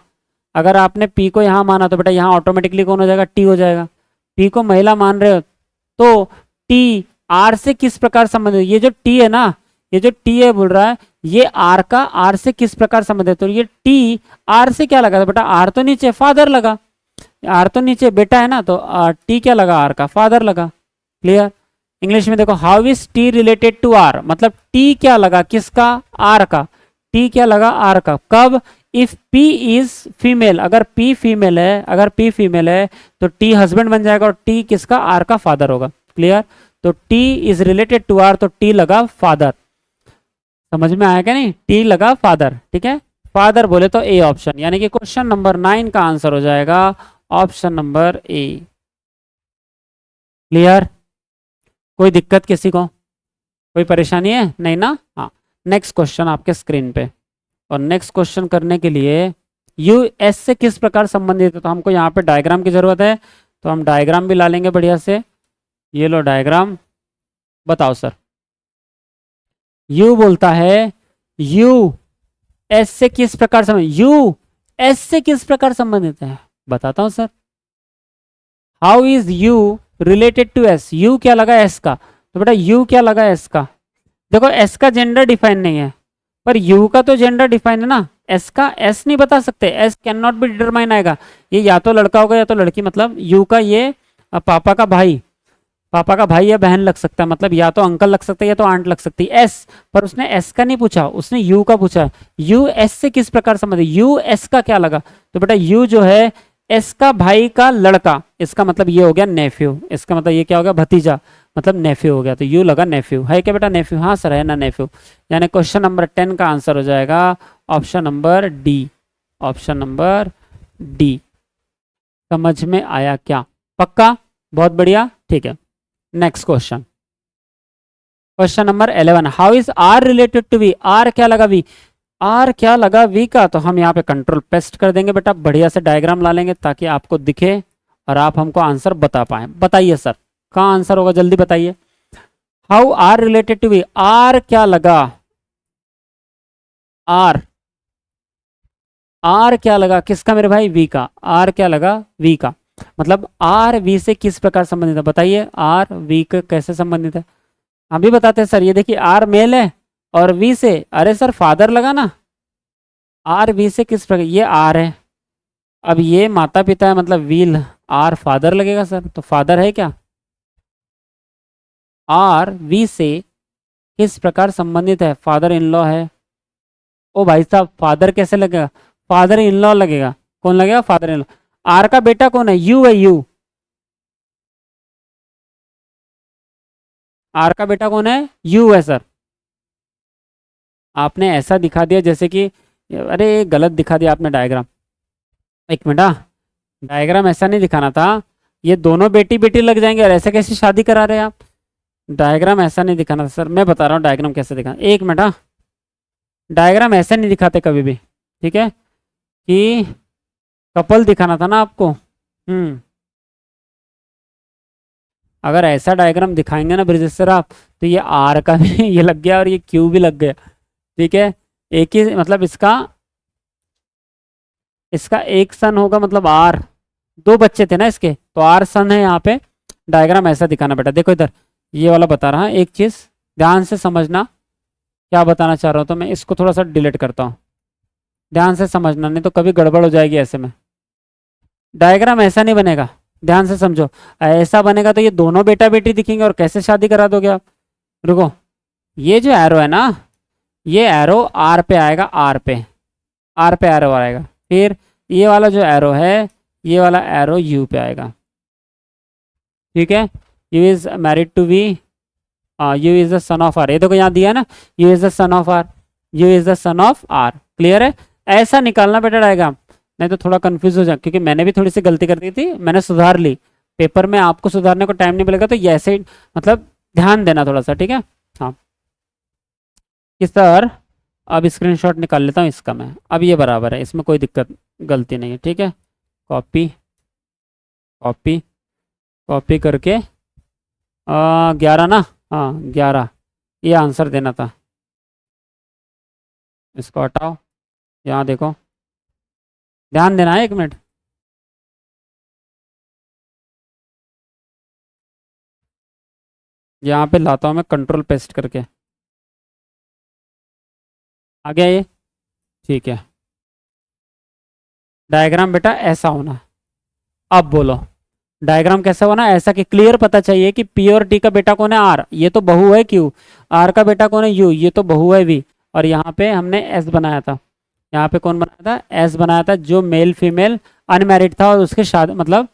अगर आपने पी को यहाँ माना तो बेटा यहाँ ऑटोमेटिकली कौन हो जाएगा? टी हो जाएगा। पी को महिला मान रहे हो तो टी आर से किस प्रकार संबंधित है? ये जो टी है ना, ये जो टी है बोल रहा है ये आर से किस प्रकार संबंधित है? तो ये टी आर से क्या लगा था बेटा? आर तो नीचे फादर लगा, आर तो नीचे बेटा है ना, तो टी क्या लगा? आर का फादर लगा। क्लियर? इंग्लिश में देखो, how is T related to R, मतलब टी क्या लगा किसका? आर का। टी क्या लगा? आर का। कब? इफ पी इज फीमेल, अगर पी फीमेल है, अगर पी फीमेल है तो टी हस्बैंड बन जाएगा और टी किसका? आर का फादर होगा। क्लियर? तो T is related to R, तो टी लगा फादर। समझ में आया क्या? नहीं, टी लगा फादर। ठीक है, फादर बोले तो ए ऑप्शन, यानी कि क्वेश्चन नंबर 9 का आंसर हो जाएगा ऑप्शन नंबर ए। क्लियर? कोई दिक्कत किसी को? कोई परेशानी है? नहीं ना? हाँ, नेक्स्ट क्वेश्चन आपके स्क्रीन पे। और नेक्स्ट क्वेश्चन करने के लिए यू एस से किस प्रकार संबंधित है, तो हमको यहाँ पे डायग्राम की जरूरत है, तो हम डायग्राम भी ला लेंगे बढ़िया से। ये लो डायग्राम, बताओ सर। यू बोलता है यू एस से किस प्रकार संबंधित, यू एस से किस प्रकार संबंधित है, बताता हूं sir. How is U related to S, U क्या लगा? एस का। तो बेटा यू क्या लगा? एस का। देखो एस का जेंडर डिफाइन नहीं है, पर यू का तो जेंडर डिफाइन है ना। एस का एस नहीं बता सकते, S can not be determine आएगा। ये या तो लड़का होगा या तो लड़की, मतलब यू का ये पापा का भाई, पापा का भाई या बहन लग सकता है, मतलब या तो अंकल लग सकता है या तो आंट लग सकती है। एस, पर उसने एस का नहीं पूछा, उसने यू का पूछा। यू एस से किस प्रकार संबंधित, यू एस का क्या लगा? तो बेटा यू जो है एस का भाई का लड़का, इसका मतलब ये हो गया नेफ्यू, इसका मतलब ये क्या हो गया? भतीजा, मतलब नेफ्यू हो गया। तो यू लगा नेफ्यू। है क्या बेटा नेफ्यू? हाँ सर है ना नेफ्यू। यानी क्वेश्चन नंबर 10 का आंसर हो जाएगा option number D, option number D. समझ में आया क्या? पक्का? बहुत बढ़िया, ठीक है। Next question, question number 11, how is R related to V, R क्या लगा? वी, आर क्या लगा? वी का। तो हम यहाँ पे कंट्रोल पेस्ट कर देंगे बेटा, बढ़िया से डायग्राम ला लेंगे ताकि आपको दिखे और आप हमको आंसर बता पाए। बताइए सर कहाँ आंसर होगा, जल्दी बताइए। How R related to V, R क्या लगा? आर, आर क्या लगा किसका मेरे भाई? वी का। आर क्या लगा? वी का। मतलब आर वी से किस प्रकार संबंधित है, बताइए। आर वी के कैसे संबंधित है? हम भी बताते हैं सर। ये देखिए आर मेल है और वी से, अरे सर फादर लगा ना। आर वी से किस प्रकार, ये आर है, अब ये माता पिता है, मतलब वील आर फादर लगेगा सर। तो फादर है क्या? आर वी से किस प्रकार संबंधित है? फादर इन लॉ है। ओ भाई साहब, फादर कैसे लगेगा? फादर इन लॉ लगेगा। कौन लगेगा? Father in law. आर का बेटा कौन है? यू है, यू। आर का बेटा कौन है? यू है सर। आपने ऐसा दिखा दिया जैसे कि, अरे गलत दिखा दिया आपने डायग्राम। एक मिनट, डायग्राम ऐसा नहीं दिखाना था। ये दोनों बेटी बेटी लग जाएंगे और ऐसे कैसे शादी करा रहे हैं आप? डायग्राम ऐसा नहीं दिखाना था सर, मैं बता रहा हूँ डायग्राम कैसे दिखाना। एक मिनट, डायग्राम ऐसे नहीं दिखाते कभी भी, ठीक है? कि कपल दिखाना था ना आपको। अगर ऐसा डायग्राम दिखाएंगे ना ब्रिजेश सर आप, तो ये आर का भी ये लग गया और ये क्यू भी लग गया। ठीक है, एक ही मतलब इसका, इसका एक सन होगा, मतलब आर, दो बच्चे थे ना इसके, तो आर सन है यहाँ पे। डायग्राम ऐसा दिखाना बेटा। देखो इधर ये वाला बता रहा है, एक चीज ध्यान से समझना क्या बताना चाह रहा हूँ। तो मैं इसको थोड़ा सा डिलीट करता हूँ। ध्यान से समझना, नहीं तो कभी गड़बड़ हो जाएगी ऐसे में। डायग्राम ऐसा नहीं बनेगा, ध्यान से समझो। ऐसा बनेगा तो ये दोनों बेटा बेटी दिखेंगे और कैसे शादी करा दोगे आप। रुको, ये जो एरो है ना, ये एरो आर पे आएगा, आर पे, आर पे एरो आएगा। फिर ये वाला जो एरो है, ये वाला एरो यू पे आएगा। ठीक है, U is married to V, U is the son of R. ये देखो यहाँ दिया है ना, U is the son of R, U is the son of R. Clear है, ऐसा निकालना बेटा डायग्राम, नहीं तो थोड़ा कंफ्यूज हो जाए, क्योंकि मैंने भी थोड़ी सी गलती कर दी थी, मैंने सुधार ली। पेपर में आपको सुधारने को टाइम नहीं मिलेगा, तो ये ऐसे ही मतलब ध्यान देना थोड़ा सा। ठीक है, हाँ कि सर अब स्क्रीनशॉट निकाल लेता हूँ इसका मैं। अब ये बराबर है, इसमें कोई दिक्कत गलती नहीं है। ठीक है, कॉपी कॉपी कॉपी करके 11 ना, हाँ 11, ये आंसर देना था। इसको हटाओ, यहाँ देखो, ध्यान देना है, 1 मिनट। यहाँ पे लाता हूँ मैं कंट्रोल पेस्ट करके, आ गया ये। ठीक है, डायग्राम बेटा ऐसा होना। अब बोलो डायग्राम कैसा होना, ऐसा कि क्लियर पता चाहिए कि पी और टी का बेटा कौन है, आर, ये तो बहू है क्यू, आर का बेटा कौन है, यू, ये तो बहू है वी, और यहाँ पे हमने एस बनाया था। यहाँ पे कौन बनाया था, एस बनाया था, जो मेल फीमेल अनमैरिड था और उसके शादी मतलब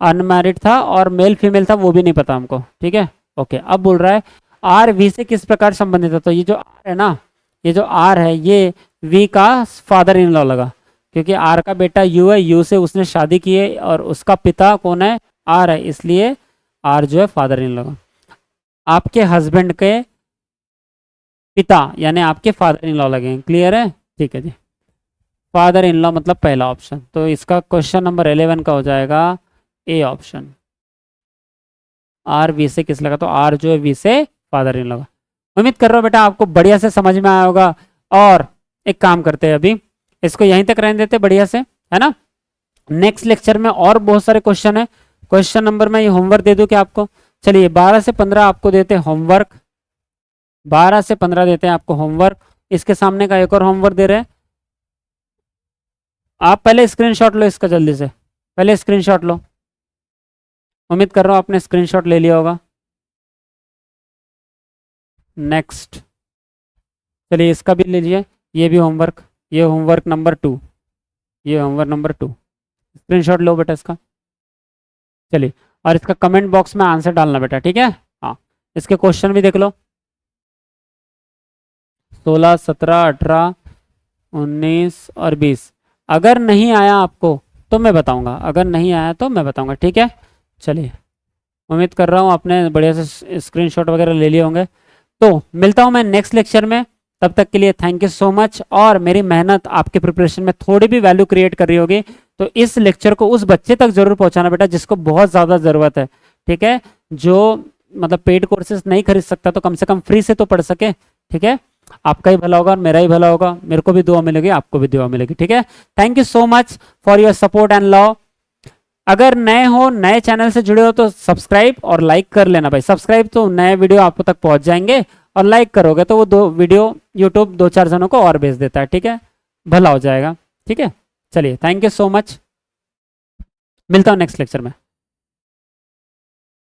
अनमैरिड था और मेल फीमेल था, वो भी नहीं पता हमको। ठीक है, ओके। अब बोल रहा है आर वी से किस प्रकार संबंधित है, तो ये जो आर है ना, ये जो आर है ये वी का फादर इन लॉ लगा, क्योंकि आर का बेटा यू है, यू से उसने शादी की है और उसका पिता कौन है, आर है, इसलिए आर जो है फादर इन लॉ। आपके हस्बैंड के पिता यानी आपके फादर इन लॉ लगेंगे। क्लियर है, ठीक है जी। फादर इन लॉ मतलब पहला ऑप्शन, तो इसका क्वेश्चन नंबर 11 का हो जाएगा ए ऑप्शन। आर वी से किस लगा, तो आर जो है वी से फादर इन लॉ। उम्मीद कर रहा हूँ बेटा आपको बढ़िया से समझ में आया होगा। और एक काम करते हैं, अभी इसको यहीं तक रहने देते बढ़िया से, है ना। नेक्स्ट लेक्चर में और बहुत सारे क्वेश्चन है। क्वेश्चन नंबर में ये होमवर्क दे दूं क्या आपको, चलिए 12 से 15 आपको देते हैं होमवर्क, 12 से 15 देते हैं आपको होमवर्क। इसके सामने का एक और होमवर्क दे रहे हैं, आप पहले स्क्रीनशॉट लो इसका, जल्दी से पहले स्क्रीनशॉट लो। उम्मीद कर रहा हूँ आपने स्क्रीनशॉट ले लिया होगा। नेक्स्ट, चलिए इसका भी ले लीजिए, ये भी होमवर्क, ये होमवर्क नंबर 2, ये होमवर्क नंबर 2, स्क्रीनशॉट लो बेटा इसका। चलिए, और इसका कमेंट बॉक्स में आंसर डालना बेटा, ठीक है। हाँ, इसके क्वेश्चन भी देख लो, 16, 17, 18, 19 और 20। अगर नहीं आया आपको तो मैं बताऊंगा, अगर नहीं आया तो मैं बताऊंगा, ठीक है। चलिए, उम्मीद कर रहा हूँ आपने बढ़िया से स्क्रीनशॉट वगैरह ले लिए होंगे। तो मिलता हूँ मैं नेक्स्ट लेक्चर में, तब तक के लिए थैंक यू सो मच। और मेरी मेहनत आपके प्रिपरेशन में थोड़ी भी वैल्यू क्रिएट कर रही होगी, तो इस लेक्चर को उस बच्चे तक जरूर पहुंचाना बेटा जिसको बहुत ज़्यादा ज़रूरत है, ठीक है। जो मतलब पेड कोर्सेज नहीं खरीद सकता तो कम से कम फ्री से तो पढ़ सके, ठीक है। आपका ही भला होगा और मेरा ही भला होगा, मेरे को भी दुआ मिलेगी, आपको भी दुआ मिलेगी, ठीक है। Thank you so much for your support and love. अगर नए हो, नए चैनल से जुड़े हो तो सब्सक्राइब और लाइक कर लेना भाई। सब्सक्राइब तो नए वीडियो आपको तक पहुंच जाएंगे, और लाइक करोगे तो वो 2 वीडियो यूट्यूब 2-4 जनों को और भेज देता है, ठीक है, भला हो जाएगा, ठीक है। चलिए, थैंक यू सो मच, मिलता हूँ नेक्स्ट लेक्चर में।